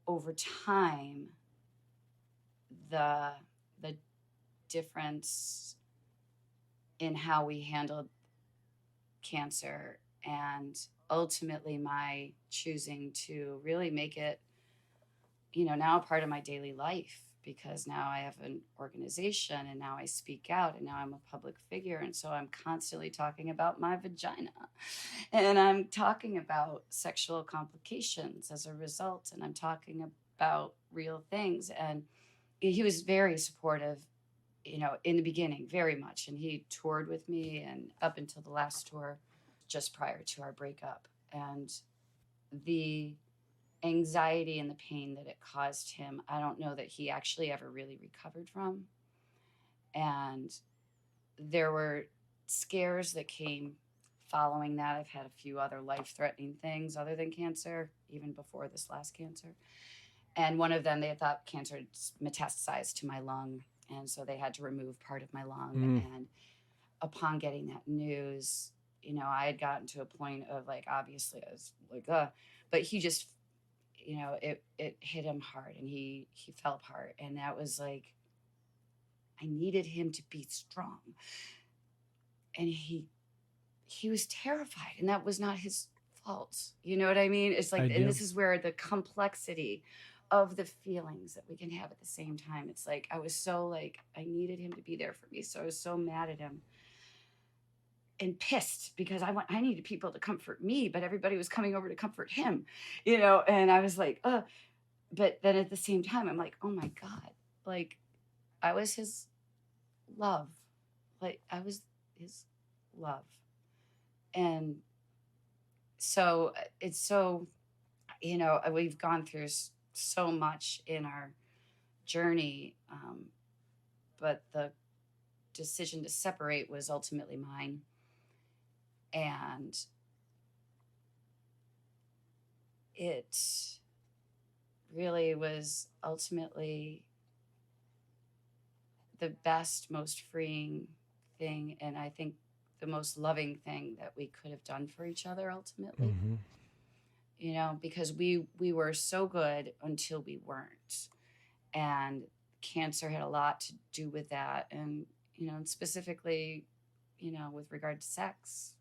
over time, the difference in how we handled cancer, and ultimately my choosing to really make it, now a part of my daily life, because now I have an organization and now I speak out and now I'm a public figure. And so I'm constantly talking about my vagina, and I'm talking about sexual complications as a result. And I'm talking about real things. And he was very supportive, in the beginning, very much. And he toured with me, and up until the last tour, just prior to our breakup. And the anxiety and the pain that it caused him, I don't know that he actually ever really recovered from. And there were scares that came following that. I've had a few other life-threatening things other than cancer, even before this last cancer. And one of them, they thought cancer had metastasized to my lung. And so they had to remove part of my lung. And upon getting that news, I had gotten to a point of obviously I was like, but he just, it hit him hard, and he fell apart. And that was I needed him to be strong. And he was terrified, and that was not his fault. You know what I mean? It's and this is where the complexity of the feelings that we can have at the same time. It's I was so I needed him to be there for me. So I was so mad at him and pissed, because I needed people to comfort me, but everybody was coming over to comfort him, and I was but then at the same time, I'm oh my God, I was his love. I was his love. And so it's so, we've gone through so much in our journey, but the decision to separate was ultimately mine. And it really was ultimately the best, most freeing thing, and I think the most loving thing that we could have done for each other ultimately. because we were so good until we weren't. And cancer had a lot to do with that. And, and specifically, with regard to sex,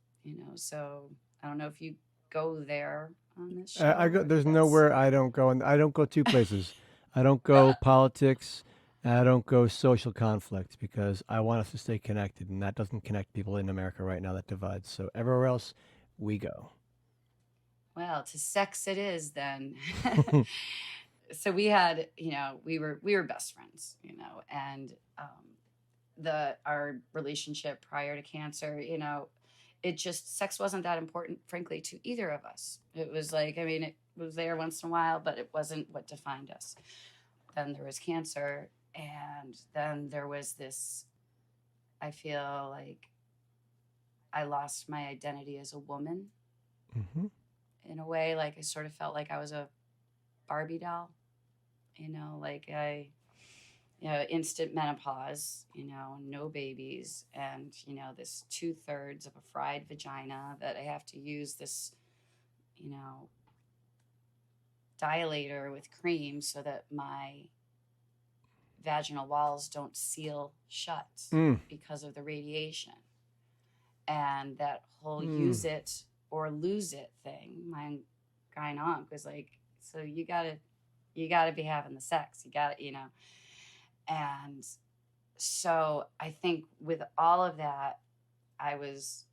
so I don't know if you go there on this show. I go. or if There's that's- nowhere I don't go, and I don't go two places. I don't go politics, and I don't go social conflict because I want us to stay connected, and that doesn't connect people in America right now. That divides. So everywhere else, we go. Well, to sex it is then. So we had, we were best friends, and our relationship prior to cancer, it just sex wasn't that important, frankly, to either of us. It was like, it was there once in a while, but it wasn't what defined us. Then there was cancer, and then there was this. I feel like I lost my identity as a woman. Mm-hmm. In a way, like I sort of felt like I was a Barbie doll, like instant menopause, no babies, and, this 2/3 of a fried vagina that I have to use this, dilator with cream so that my vaginal walls don't seal shut because of the radiation. And that whole use it or lose it thing, my gyne-onc was like, so you gotta be having the sex. You gotta, And so I think with all of that, I was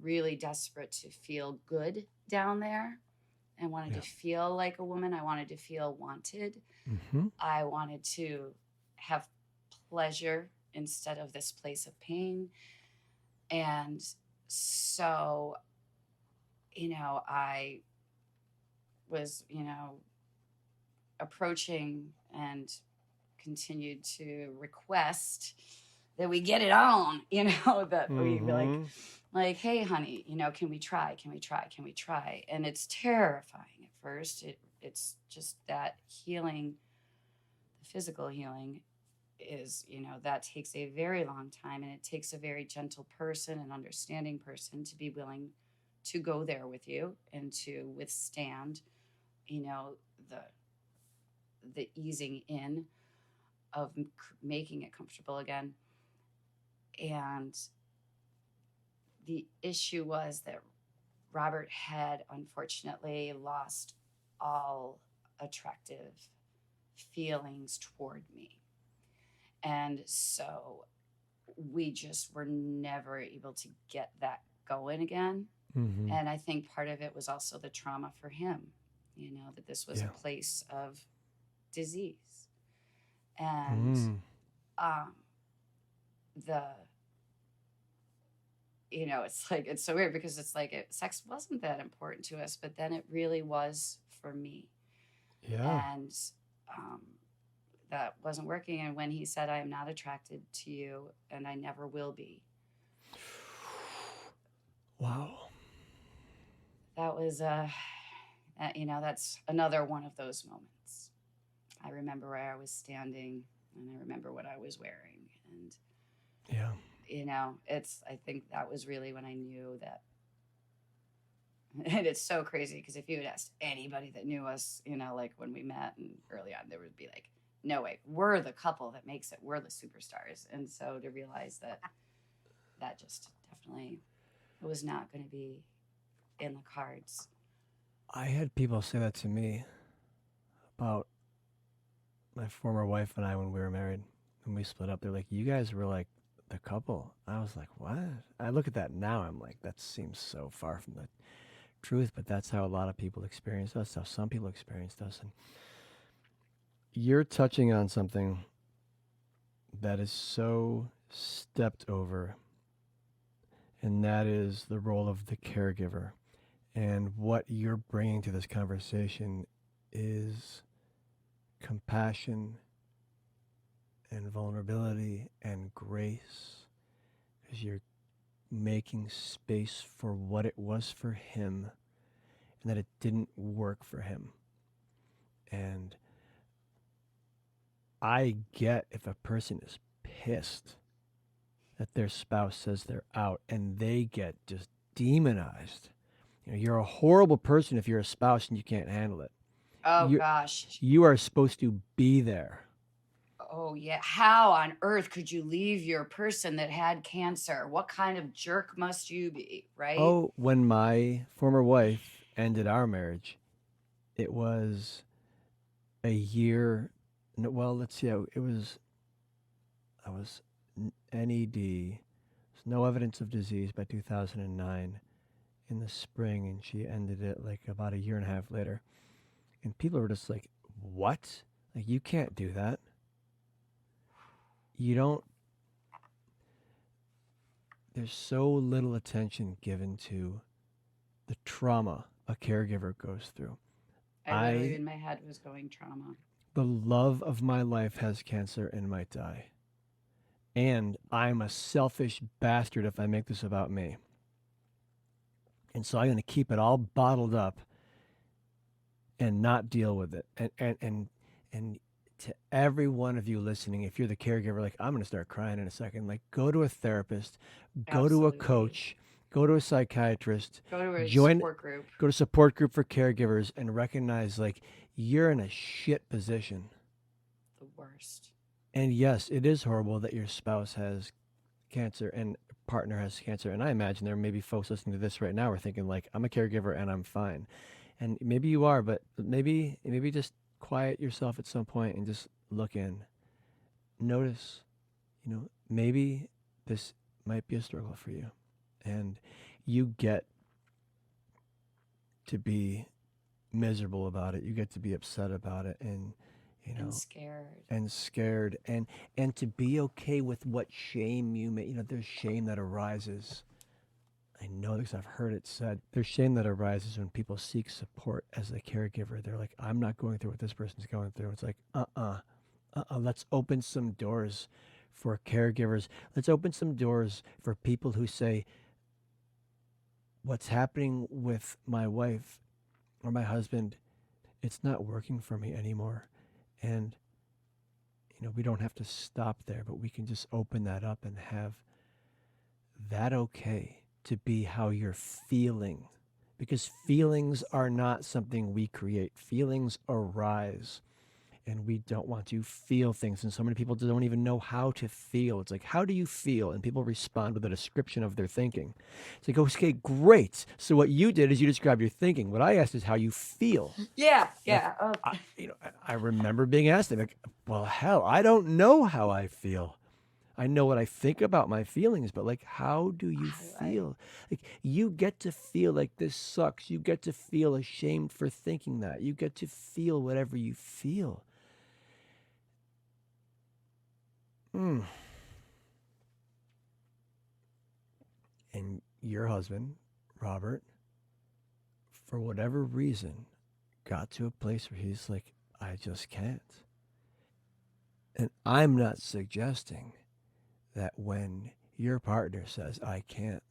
really desperate to feel good down there. I wanted to feel like a woman. I wanted to feel wanted. Mm-hmm. I wanted to have pleasure instead of this place of pain. And so, I was, approaching and continued to request that we get it on, that we be like, hey, honey, can we try? And it's terrifying at first. It's just that healing, the physical healing is, that takes a very long time, and it takes a very gentle person, an understanding person to be willing to go there with you and to withstand, the easing in of making it comfortable again. And the issue was that Robert had unfortunately lost all attractive feelings toward me. And so we just were never able to get that going again. Mm-hmm. And I think part of it was also the trauma for him, that this was a place of disease. And it's so weird because it's like sex wasn't that important to us, but then it really was for me. Yeah. And that wasn't working. And when he said, I am not attracted to you and I never will be. Wow. That was, that's another one of those moments. I remember where I was standing and I remember what I was wearing. And, I think that was really when I knew that. And it's so crazy because if you had asked anybody that knew us, like when we met and early on, there would be like, no way, we're the couple that makes it. We're the superstars. And so to realize that just definitely was not going to be in the cards. I had people say that to me about my former wife and I when we were married. When we split up, they're like, you guys were like the couple. I was like, what? I look at that now, I'm like, that seems so far from the truth, but that's how a lot of people experience us, how some people experienced us. And you're touching on something that is so stepped over, and that is the role of the caregiver. And what you're bringing to this conversation is compassion and vulnerability and grace, because you're making space for what it was for him and that it didn't work for him. And I get if a person is pissed that their spouse says they're out and they get just demonized You're a horrible person if you're a spouse and you can't handle it. Oh You gosh. you are supposed to be there. Oh yeah. How on earth could you leave your person that had cancer? What kind of jerk must you be, right? Oh, when my former wife ended our marriage, it was a year. Well, let's see. It was I was NED. There's no evidence of disease by 2009 in the spring, and she ended it like about a year and a half later. And people were just like, "What? Like you can't do that. You don't." There's so little attention given to the trauma a caregiver goes through. I literally I in my head was going trauma. The love of my life has cancer and might die. And I'm a selfish bastard if I make this about me. And so I'm going to keep it all bottled up and not deal with it. And to every one of you listening, if you're the caregiver, like I'm going to start crying in a second, like go to a therapist, go to a Absolutely. coach, go to a psychiatrist, Go to a join, support group. go to support group for caregivers, and recognize like you're in a shit position. The worst. And yes, it is horrible that your spouse has cancer and partner has cancer. And I imagine there may be folks listening to this right now are thinking like, I'm a caregiver and I'm fine. And maybe you are, but maybe just quiet yourself at some point and just look in. Notice, maybe this might be a struggle for you. And you get to be miserable about it. You get to be upset about it and scared and to be okay with what shame you may, there's shame that arises. I know because I've heard it said. There's shame that arises when people seek support as a caregiver. They're like, I'm not going through what this person's going through. It's like, let's open some doors for caregivers. Let's open some doors for people who say, what's happening with my wife or my husband, it's not working for me anymore. And, we don't have to stop there, but we can just open that up and have that okay to be how you're feeling. Because feelings are not something we create. Feelings arise. And we don't want to feel things. And so many people don't even know how to feel. It's like, how do you feel? And people respond with a description of their thinking. It's like, okay, great. So what you did is you described your thinking. What I asked is how you feel. Yeah. Like, I remember being asked, like, well, hell, I don't know how I feel. I know what I think about my feelings, but like, how do you feel? Like, you get to feel like this sucks. You get to feel ashamed for thinking that. You get to feel whatever you feel. And your husband, Robert, for whatever reason, got to a place where he's like, I just can't. And I'm not suggesting that when your partner says, I can't,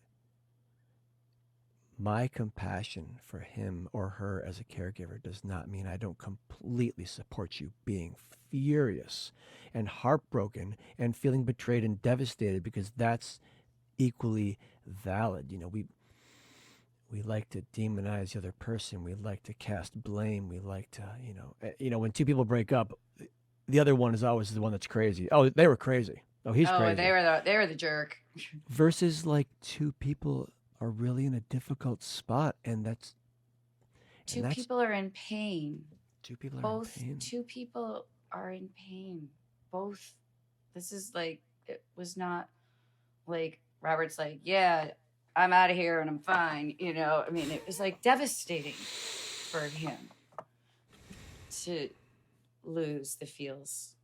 my compassion for him or her as a caregiver does not mean I don't completely support you being furious and heartbroken and feeling betrayed and devastated, because that's equally valid. We like to demonize the other person. We like to cast blame. We like to, when two people break up, the other one is always the one that's crazy. Oh, they were crazy. Oh, he's crazy. They were the jerk. Versus like two people are really in a difficult spot, and that's two people are in pain. Two people are in pain. Two people are in pain. Both. This is like, it was not like Robert's like, yeah, I'm out of here and I'm fine. I mean, it was like devastating for him to lose the feels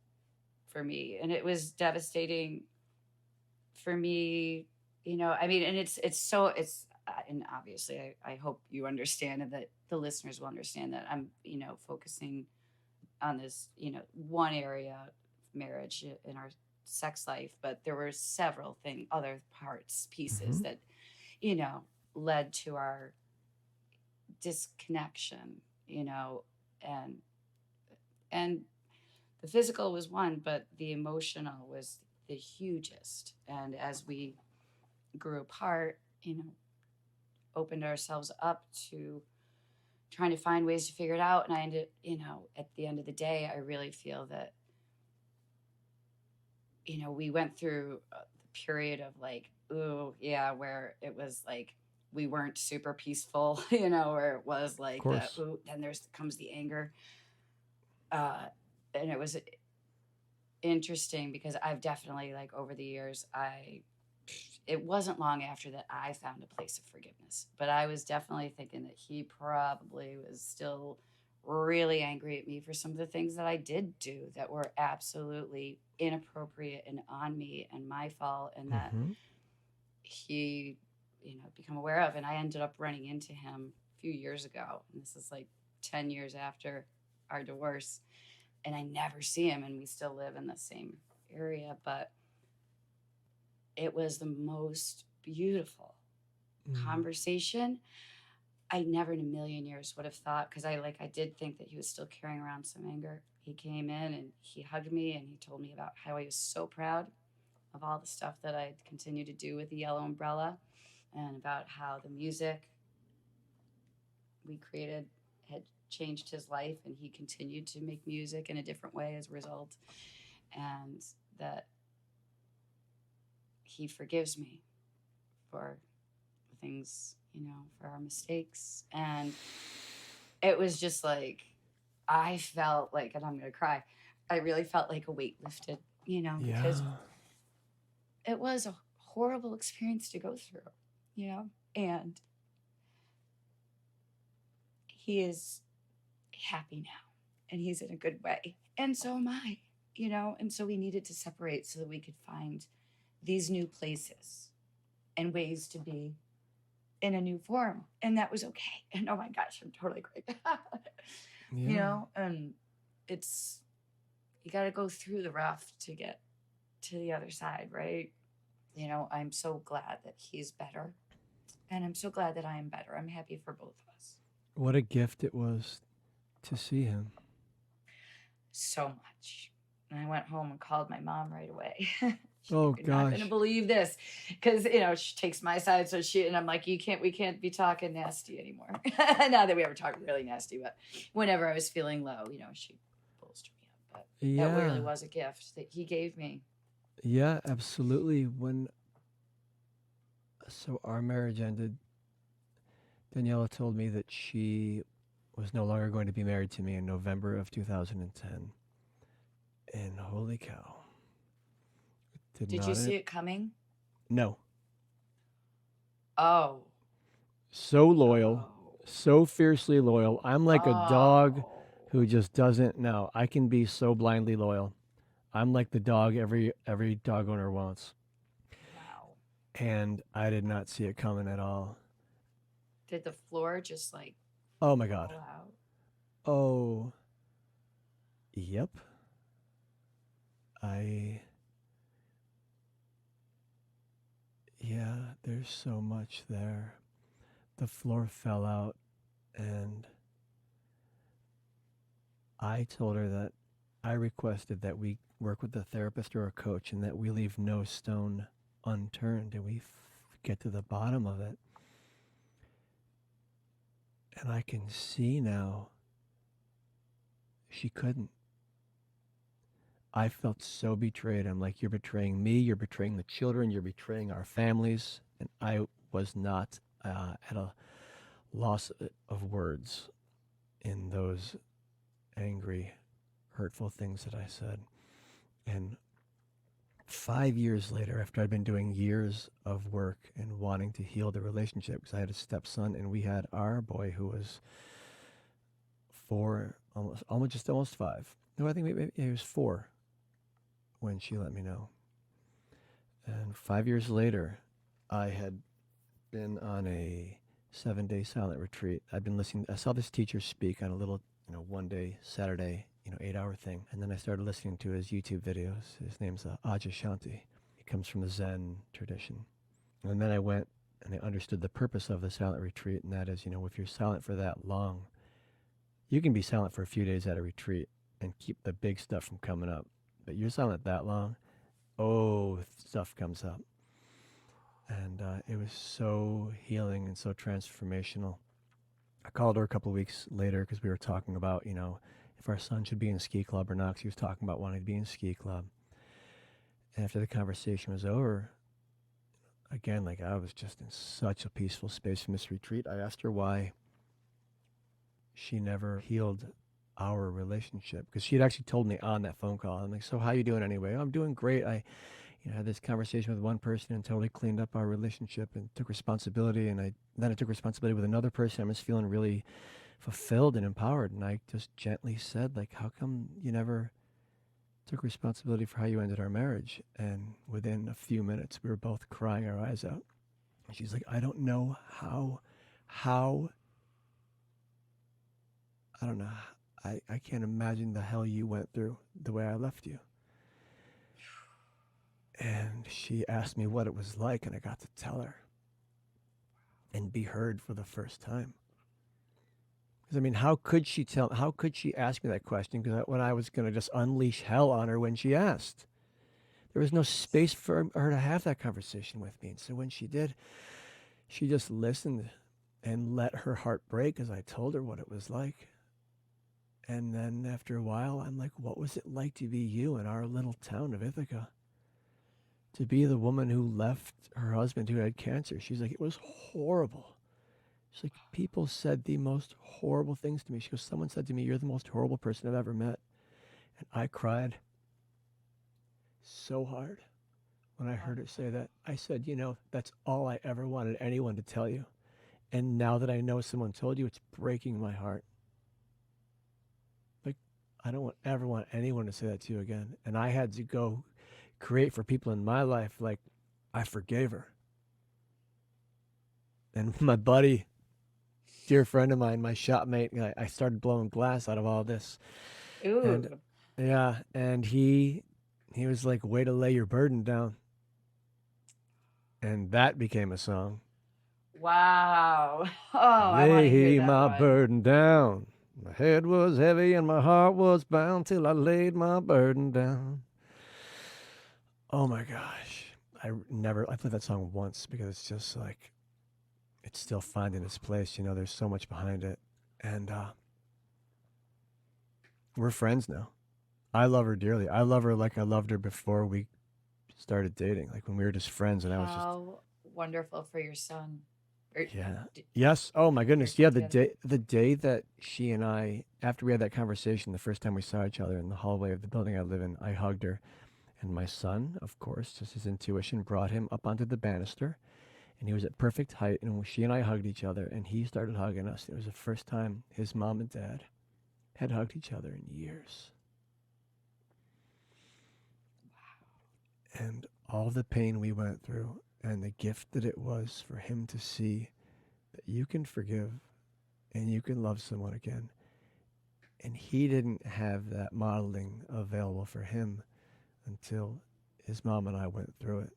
for me. And it was devastating for me, I mean, and it's and obviously I hope you understand and that the listeners will understand that I'm, focusing on this, one area of marriage in our sex life, but there were several other pieces that, led to our disconnection, and the physical was one, but the emotional was the hugest. And as we grew apart, opened ourselves up to trying to find ways to figure it out. And I ended, at the end of the day, I really feel that, we went through the period of like, ooh, yeah, where it was like we weren't super peaceful, where it was Of like the, course. ooh, then comes the anger. And it was interesting because I've definitely, like, over the years, it wasn't long after that I found a place of forgiveness, but I was definitely thinking that he probably was still really angry at me for some of the things that I did do that were absolutely inappropriate and on me and my fault, and that Mm-hmm. he, become aware of. And I ended up running into him a few years ago, and this is like 10 years after our divorce, and I never see him, and we still live in the same area, but it was the most beautiful conversation. I never in a million years would have thought, because I did think that he was still carrying around some anger. He came in and he hugged me and he told me about how he was so proud of all the stuff that I'd continued to do with the Yellow Umbrella, and about how the music we created had changed his life, and he continued to make music in a different way as a result, and that he forgives me for things, for our mistakes. And it was just like, I felt like, and I'm going to cry, I really felt like a weight lifted, because Yeah. it was a horrible experience to go through, and he is happy now and he's in a good way. And so am I, and so we needed to separate so that we could find these new places and ways to be in a new form. And that was okay. And oh my gosh, I'm totally great. Yeah. And it's, you got to go through the rough to get to the other side, right? I'm so glad that he's better. And I'm so glad that I am better. I'm happy for both of us. What a gift it was to see him. So much. And I went home and called my mom right away. Oh You're not gonna gosh. believe this, because she takes my side, so and I'm like, we can't be talking nasty anymore. Not that we ever talk really nasty, but whenever I was feeling low, she bolstered me up. But that really Yeah. was a gift that he gave me. Yeah, absolutely. So our marriage ended, Daniela told me that she was no longer going to be married to me in November of 2010. And holy cow. Did Did you not see it coming? No. Oh, So loyal, oh, so fiercely loyal. I'm like a dog oh! who just doesn't know. I can be so blindly loyal. I'm like the dog every dog owner wants. Wow! And I did not see it coming at all. Did the floor just like Oh my god. fall out? Oh. Yep. I Yeah, there's so much there. The floor fell out, and I told her that I requested that we work with a therapist or a coach and that we leave no stone unturned and we get to the bottom of it. And I can see now she couldn't. I felt so betrayed. I'm like, you're betraying me, you're betraying the children, you're betraying our families. And I was not at a loss of words in those angry, hurtful things that I said. And 5 years later, after I'd been doing years of work and wanting to heal the relationship, because I had a stepson and we had our boy who was 4, almost 5. No, I think maybe he was 4 when she let me know. And 5 years later, I had been on a 7-day silent retreat. I'd been listening. I saw this teacher speak on a little, one-day Saturday, 8-hour thing. And then I started listening to his YouTube videos. His name's Aja Shanti. He comes from the Zen tradition. And then I went and I understood the purpose of the silent retreat. And that is, if you're silent for that long, you can be silent for a few days at a retreat and keep the big stuff from coming up. But you're silent that long, stuff comes up. And it was so healing and so transformational. I called her a couple of weeks later because we were talking about, if our son should be in ski club or not. 'Cause he was talking about wanting to be in ski club. And after the conversation was over, again, like I was just in such a peaceful space from this retreat. I asked her why she never healed our relationship because she had actually told me on that phone call. I'm like, so how you doing anyway? "Oh, I'm doing great. I had this conversation with one person and totally cleaned up our relationship and took responsibility. And then I took responsibility with another person. I was feeling really fulfilled and empowered. And I just gently said, like, how come you never took responsibility for how you ended our marriage? And within a few minutes, we were both crying our eyes out. And she's like, I don't know how, I don't know. I can't imagine the hell you went through the way I left you. And she asked me what it was like, and I got to tell her and be heard for the first time. Because I mean, how could she ask me that question? Because when I was going to just unleash hell on her when she asked, there was no space for her to have that conversation with me. And so when she did, she just listened and let her heart break as I told her what it was like. And then after a while, I'm like, what was it like to be you in our little town of Ithaca? To be the woman who left her husband who had cancer. She's like, it was horrible. She's like, people said the most horrible things to me. She goes, someone said to me, you're the most horrible person I've ever met. And I cried so hard when I heard her say that. I said, that's all I ever wanted anyone to tell you. And now that I know someone told you, it's breaking my heart. Like, I don't ever want anyone to say that to you again. And I had to go create for people in my life, like, I forgave her. And my buddy, dear friend of mine, my shopmate, I started blowing glass out of all this. Ooh. And yeah, and he was like, way to lay your burden down. And that became a song. Wow. Oh, I want to hear Lay that my one. burden down. My head was heavy and my heart was bound till I laid my burden down. Oh my gosh. I played that song once because it's just like, it's still finding its place. There's so much behind it. And we're friends now. I love her dearly. I love her like I loved her before we started dating, like when we were just friends. And I was just, How wonderful for your son. yeah. Yes. Oh my Your goodness. son Yeah. together. The day that she and I, after we had that conversation, the first time we saw each other in the hallway of the building I live in, I hugged her. And my son, of course, just his intuition brought him up onto the banister. And he was at perfect height. And she and I hugged each other. And he started hugging us. It was the first time his mom and dad had hugged each other in years. And all the pain we went through and the gift that it was for him to see that you can forgive and you can love someone again. And he didn't have that modeling available for him until his mom and I went through it.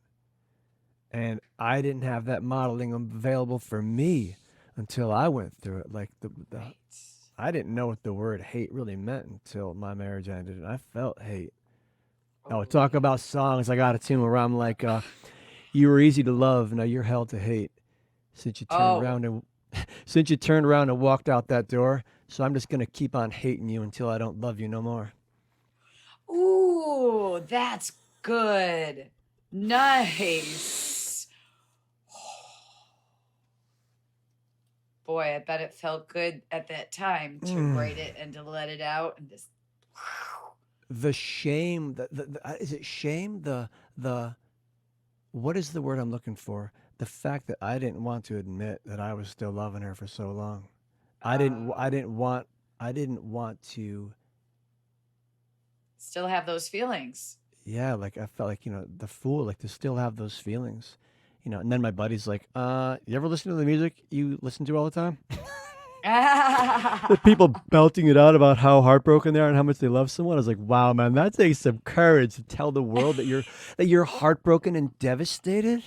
And I didn't have that modeling available for me until I went through it. Like Right. I didn't know what the word hate really meant until my marriage ended, and I felt hate. Oh, talk yeah. about songs I got a tune where I'm like, you were easy to love, now you're hell to hate. Since you turned Oh, around and walked out that door, so I'm just gonna keep on hating you until I don't love you no more. ooh, that's good. Nice. Boy, I bet it felt good at that time to write it and to let it out and just. The shame, is it shame? What is the word I'm looking for? The fact that I didn't want to admit that I was still loving her for so long. I didn't want to. Still have those feelings. Yeah, like I felt like, the fool, like to still have those feelings. And then my buddy's like, you ever listen to the music you listen to all the time? The people belting it out about how heartbroken they are and how much they love someone. I was like, wow, man, that takes some courage to tell the world that you're heartbroken and devastated.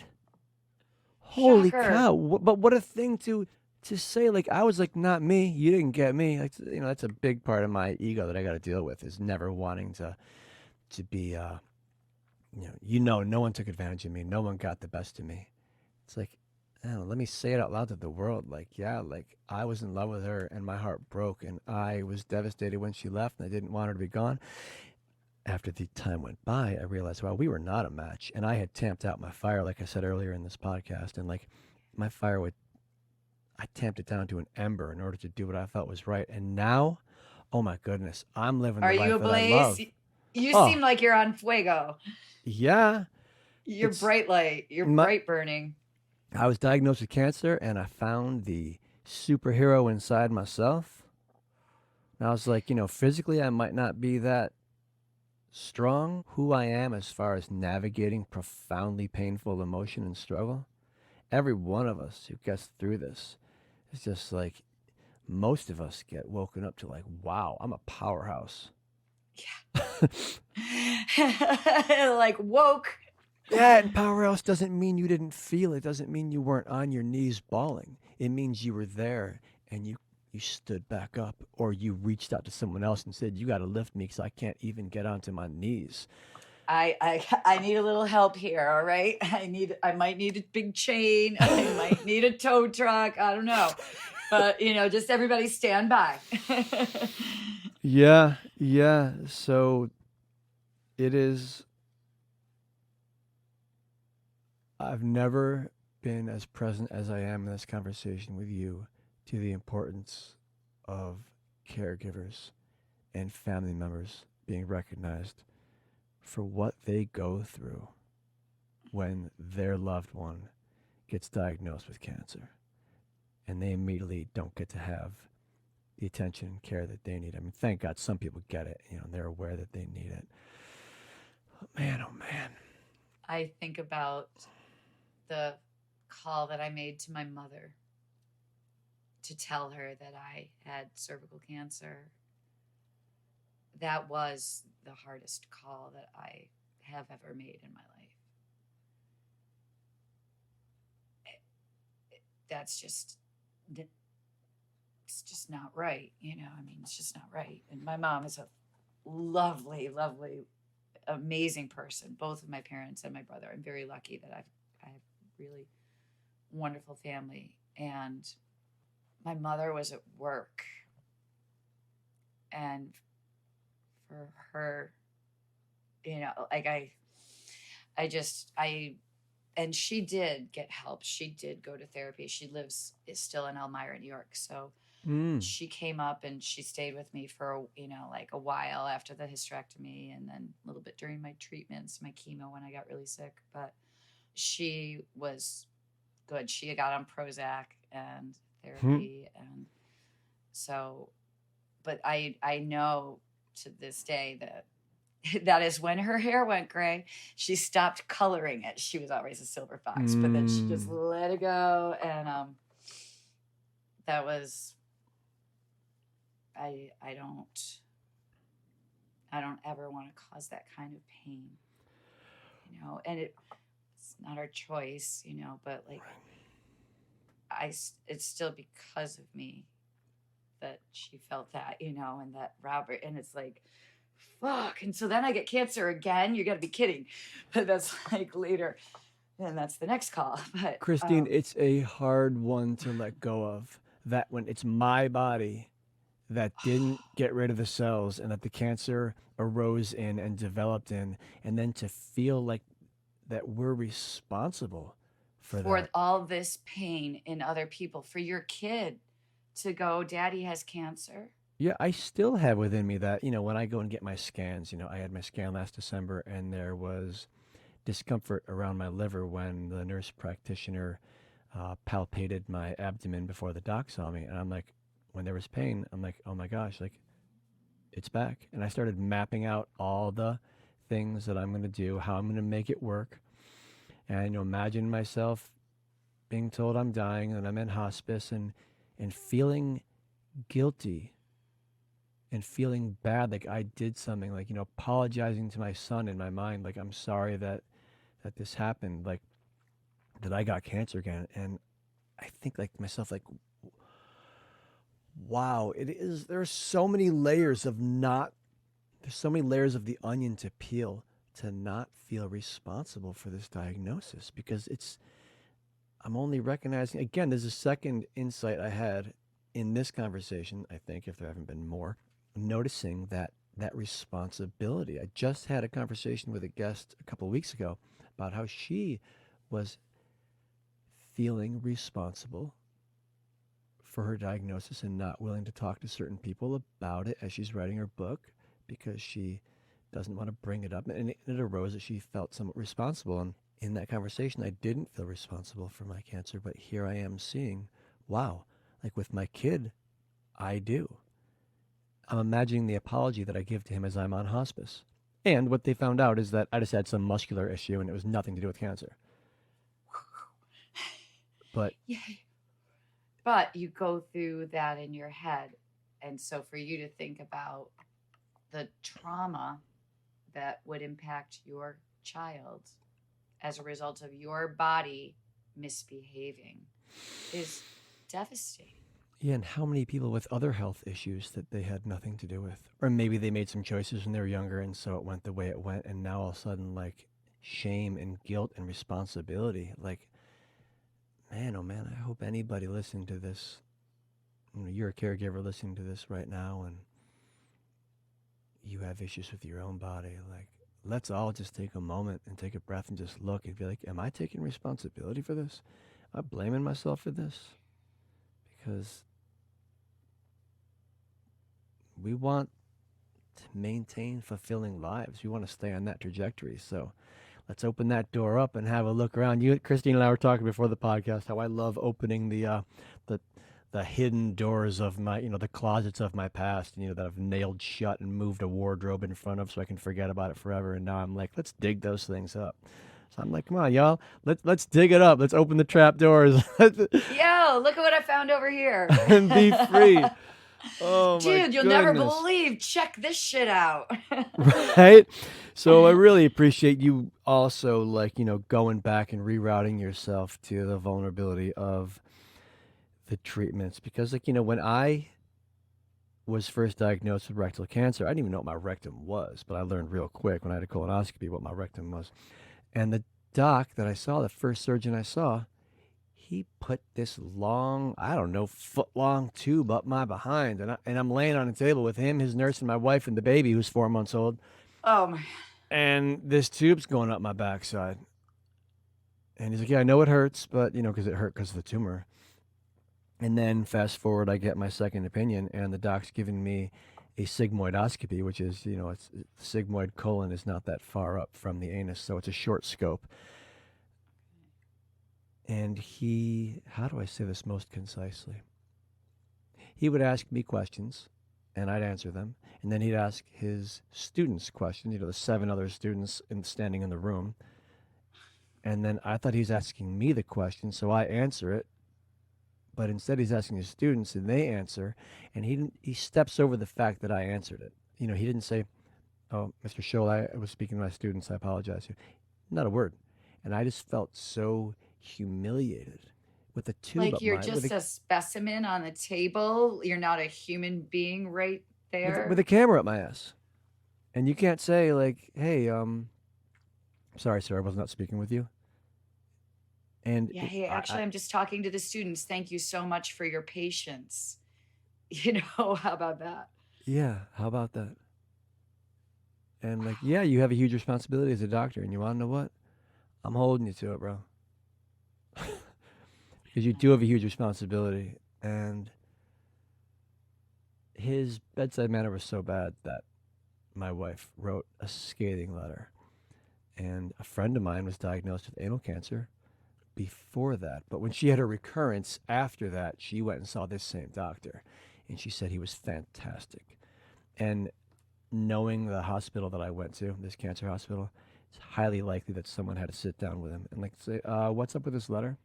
Holy Shocker. cow! But what a thing to say. Like I was like, not me. You didn't get me. Like that's a big part of my ego that I got to deal with is never wanting to be. No one took advantage of me. No one got the best of me. it's like, I don't know, let me say it out loud to the world. Like, yeah, like I was in love with her and my heart broke and I was devastated when she left and I didn't want her to be gone. After the time went by, I realized, well, we were not a match. And I had tamped out my fire, like I said earlier in this podcast. And like my fire would, I tamped it down to an ember in order to do what I felt was right. And now, oh my goodness, I'm living Are the you life a that I blaze? love. You Oh, seem like you're on fuego. yeah. You're It's bright light. You're my, bright burning. I was diagnosed with cancer and I found the superhero inside myself. And I was like, physically, I might not be that strong. Who I am as far as navigating profoundly painful emotion and struggle. Every one of us who gets through this is just like, most of us get woken up to like, wow, I'm a powerhouse. Like woke. Yeah, and powerhouse doesn't mean you didn't feel it. Doesn't mean you weren't on your knees bawling. It means you were there and you stood back up, or you reached out to someone else and said, "You got to lift me because I can't even get onto my knees." I need a little help here. All right. I might need a big chain. I might need a tow truck. I don't know. But just everybody stand by. Yeah, yeah. So it is. I've never been as present as I am in this conversation with you to the importance of caregivers and family members being recognized for what they go through when their loved one gets diagnosed with cancer and they immediately don't get to have the attention and care that they need. I mean, thank God some people get it, they're aware that they need it. But man, oh man. I think about the call that I made to my mother to tell her that I had cervical cancer. That was the hardest call that I have ever made in my life. That's just, it's just not right. I mean, it's just not right. And my mom is a lovely, lovely, amazing person. Both of my parents and my brother. I'm very lucky that I have really wonderful family. And my mother was at work, and for her, like and she did get help. She did go to therapy. She is still in Elmira, New York. So she came up and she stayed with me for, like a while after the hysterectomy, and then a little bit during my treatments, my chemo when I got really sick. But she was good. She got on Prozac and therapy. And so, but I know to this day that is when her hair went gray. She stopped coloring it. She was always a silver fox, but then she just let it go. And that was, I don't ever want to cause that kind of pain, and it's not our choice, but like, it's still because of me that she felt that, and that Robert, and it's like, fuck. And so then I get cancer again. You got to be kidding. But that's like later. And that's the next call. But Christine, it's a hard one to let go of. That when it's my body that didn't get rid of the cells and that the cancer arose in and developed in, and then to feel like that we're responsible for that. all this pain in other people, for your kid to go, Daddy has cancer. Yeah, I still have within me that, when I go and get my scans, I had my scan last December and there was discomfort around my liver when the nurse practitioner palpated my abdomen before the doc saw me. And I'm like, when there was pain, I'm like, oh my gosh, like it's back. And I started mapping out all the things that I'm going to do, how I'm going to make it work. And, imagine myself being told I'm dying and I'm in hospice and feeling guilty and feeling bad, like I did something, like, apologizing to my son in my mind, like, I'm sorry that this happened, like, that I got cancer again. And I think, like, myself, like, wow, there's so many layers of there's so many layers of the onion to peel to not feel responsible for this diagnosis, because I'm only recognizing, again, there's a second insight I had in this conversation, I think, if there haven't been more, noticing that responsibility. I just had a conversation with a guest a couple of weeks ago about how she was feeling responsible for her diagnosis and not willing to talk to certain people about it as she's writing her book because she doesn't want to bring it up. And it arose that she felt somewhat responsible. And in that conversation, I didn't feel responsible for my cancer, but here I am seeing, wow, like with my kid, I do. I'm imagining the apology that I give to him as I'm on hospice. And what they found out is that I just had some muscular issue and it was nothing to do with cancer. But Yay. But you go through that in your head. And so for you to think about the trauma that would impact your child as a result of your body misbehaving is devastating. yeah, and how many people with other health issues that they had nothing to do with? Or maybe they made some choices when they were younger and so it went the way it went. And now all of a sudden, like shame and guilt and responsibility. Like, man, oh man, I hope anybody listening to this, you're a caregiver listening to this right now and you have issues with your own body. Like, let's all just take a moment and take a breath and just look and be like, am I taking responsibility for this? Am I blaming myself for this? Because we want to maintain fulfilling lives. We want to stay on that trajectory. So let's open that door up and have a look around. You, Christine, and I were talking before the podcast how I love opening the hidden doors of my, the closets of my past, that I've nailed shut and moved a wardrobe in front of so I can forget about it forever. And now I'm like, let's dig those things up. So I'm like, come on, y'all, let's dig it up. Let's open the trap doors. Yo, look at what I found over here. And be free. Oh, dude, you'll goodness. never believe. Check this shit out. Right? So I really appreciate you also, like, going back and rerouting yourself to the vulnerability of the treatments. Because, like, when I was first diagnosed with rectal cancer, I didn't even know what my rectum was, but I learned real quick when I had a colonoscopy what my rectum was. And the doc that I saw, the first surgeon I saw, he put this long, I don't know, foot-long tube up my behind. And I'm laying on a table with him, his nurse, and my wife, and the baby who's 4 months old. Oh, my. And this tube's going up my backside. And he's like, yeah, I know it hurts, but, because it hurt because of the tumor. And then fast forward, I get my second opinion, and the doc's giving me a sigmoidoscopy, which is, it's sigmoid colon is not that far up from the anus, so it's a short scope. And how do I say this most concisely? He would ask me questions, and I'd answer them. And then he'd ask his students questions, the 7 other students standing in the room. And then I thought he was asking me the question, so I answer it. But instead he's asking his students, and they answer. And he steps over the fact that I answered it. He didn't say, oh, Mr. Scholl, I was speaking to my students. I apologize. Not a word. And I just felt so humiliated with the tube like up you're just a specimen on the table. You're not a human being right there. With a camera up my ass. And you can't say, like, hey, sorry, sir, I was not speaking with you. And yeah, hey, actually, I'm just talking to the students. Thank you so much for your patience. How about that? Yeah, how about that? And like, yeah, you have a huge responsibility as a doctor, and you want to know what? I'm holding you to it, bro. Because you do have a huge responsibility. And his bedside manner was so bad that my wife wrote a scathing letter. And a friend of mine was diagnosed with anal cancer before that. But when she had her recurrence after that, she went and saw this same doctor. And she said he was fantastic. And knowing the hospital that I went to, this cancer hospital, it's highly likely that someone had to sit down with him and like say, what's up with this letter?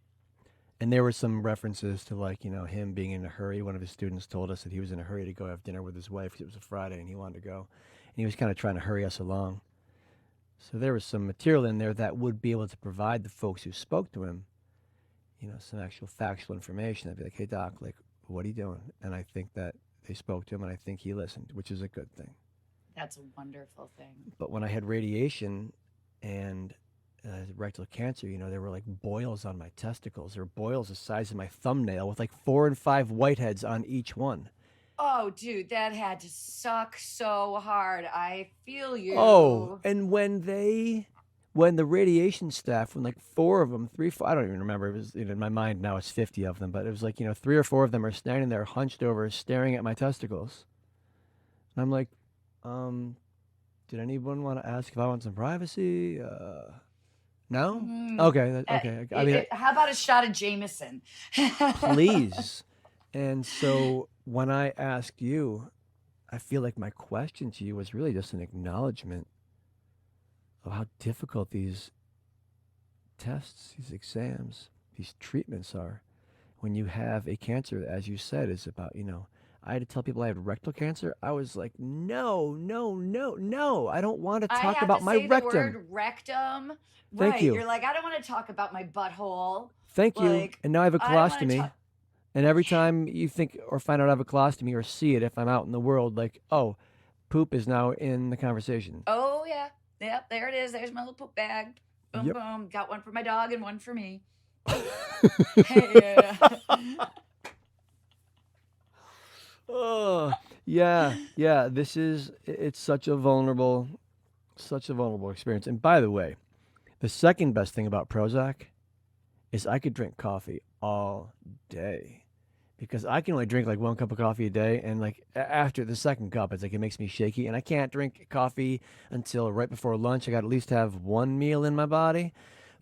And there were some references to like, him being in a hurry. One of his students told us that he was in a hurry to go have dinner with his wife because it was a Friday and he wanted to go. And he was kind of trying to hurry us along. So there was some material in there that would be able to provide the folks who spoke to him, some actual factual information. I'd be like, hey, doc, like, what are you doing? And I think that they spoke to him and I think he listened, which is a good thing. That's a wonderful thing. But when I had radiation and rectal cancer, there were like boils on my testicles. There were boils the size of my thumbnail with like 4 and 5 whiteheads on each one. Oh, dude, that had to suck so hard. I feel you. Oh, and when the radiation staff, when like 4 of them, 3, 4, I don't even remember. It was in my mind now. It's 50 of them, but it was like 3 or 4 of them are standing there, hunched over, staring at my testicles, and I'm like, did anyone want to ask if I want some privacy? No. Okay. Okay. How about a shot of Jameson? Please. And so when I asked you, I feel like my question to you was really just an acknowledgement of how difficult these tests, these exams, these treatments are. When you have a cancer, as you said, is about, I had to tell people I had rectal cancer. I was like, no. I don't want to talk about my rectum. The word rectum. Thank you. You're like, I don't want to talk about my butthole. Thank you. And now I have a colostomy. And every time you think or find out I have a colostomy or see it, if I'm out in the world, like, oh, poop is now in the conversation. Oh, yeah. Yep, there it is. There's my little poop bag. Boom, boom. Got one for my dog and one for me. Yeah. Oh, yeah. It's such a vulnerable experience. And by the way, the second best thing about Prozac is I could drink coffee all day. Because I can only drink like 1 cup of coffee a day, and like after the second cup, it's like it makes me shaky, and I can't drink coffee until right before lunch. I got to at least have 1 meal in my body.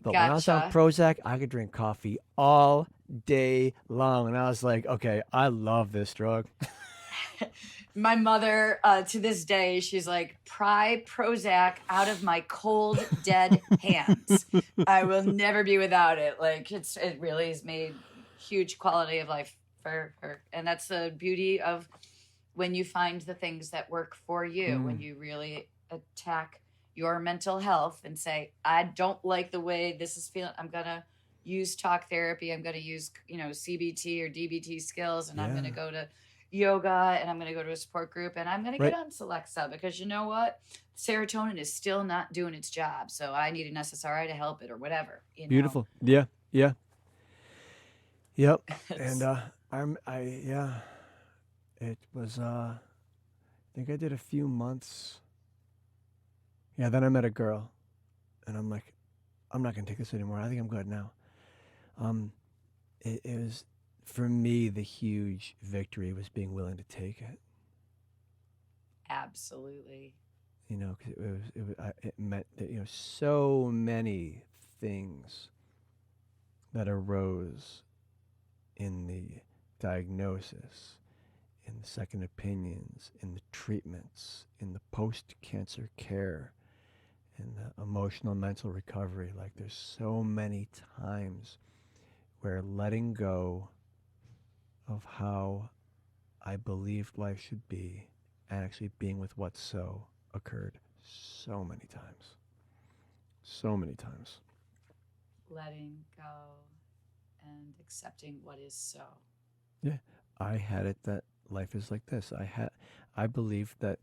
But when I was on Prozac, I could drink coffee all day long, and I was like, okay, I love this drug. My mother, to this day, she's like, pry Prozac out of my cold, dead hands. I will never be without it. Like it really has made huge quality of life for her. And that's the beauty of when you find the things that work for you, when you really attack your mental health and say, I don't like the way this is feeling. I'm going to use talk therapy. I'm going to use, CBT or DBT skills, and I'm going to go to yoga, and I'm going to go to a support group, and I'm going to get on Celexa, because you know what? Serotonin is still not doing its job. So I need an SSRI to help it or whatever. Beautiful. Yeah. Yep. And it was, I think I did a few months. Yeah, then I met a girl, and I'm like, I'm not going to take this anymore. I think I'm good now. It was, for me, the huge victory was being willing to take it. Absolutely. Because it meant that, so many things that arose in the diagnosis, in the second opinions, in the treatments, in the post-cancer care, in the emotional mental recovery. Like, there's so many times where letting go of how I believed life should be and actually being with what's so occurred so many times. So many times. Letting go and accepting what is so. Yeah. I had it that life is like this. I believed that,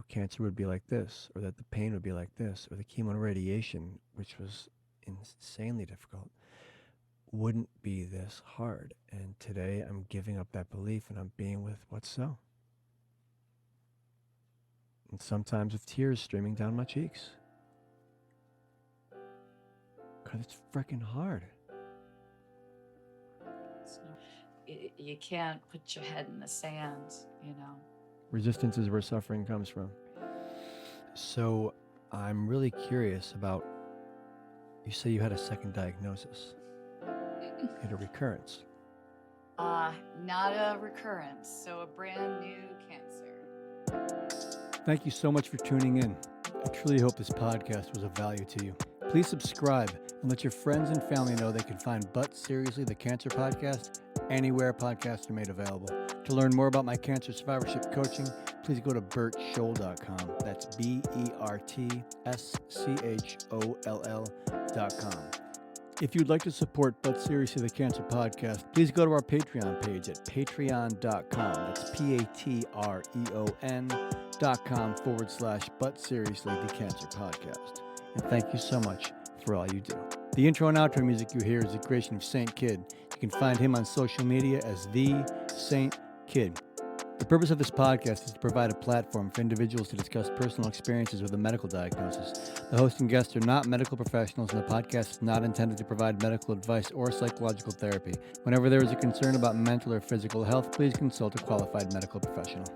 cancer would be like this, or that the pain would be like this, or the chemo and radiation, which was insanely difficult, wouldn't be this hard. And today I'm giving up that belief, and I'm being with what's so. And sometimes with tears streaming down my cheeks. Because it's freaking hard. You can't put your head in the sand, Resistance is where suffering comes from. So I'm really curious about, you say you had a second diagnosis. You had a recurrence. Not a recurrence, so a brand new cancer. Thank you so much for tuning in. I truly hope this podcast was of value to you. Please subscribe and let your friends and family know they can find But Seriously, the Cancer Podcast, anywhere podcasts are made available. To learn more about my cancer survivorship coaching, please go to bertschol.com. That's BERTSCHOLL.com. If you'd like to support But Seriously, the Cancer Podcast, please go to our Patreon page at patreon.com. That's patreon.com/But Seriously, the Cancer Podcast. And thank you so much for all you do. The intro and outro music you hear is the creation of Saint Kid. You can find him on social media as The Saint Kid. The purpose of this podcast is to provide a platform for individuals to discuss personal experiences with a medical diagnosis. The host and guests are not medical professionals, and the podcast is not intended to provide medical advice or psychological therapy. Whenever there is a concern about mental or physical health, please consult a qualified medical professional.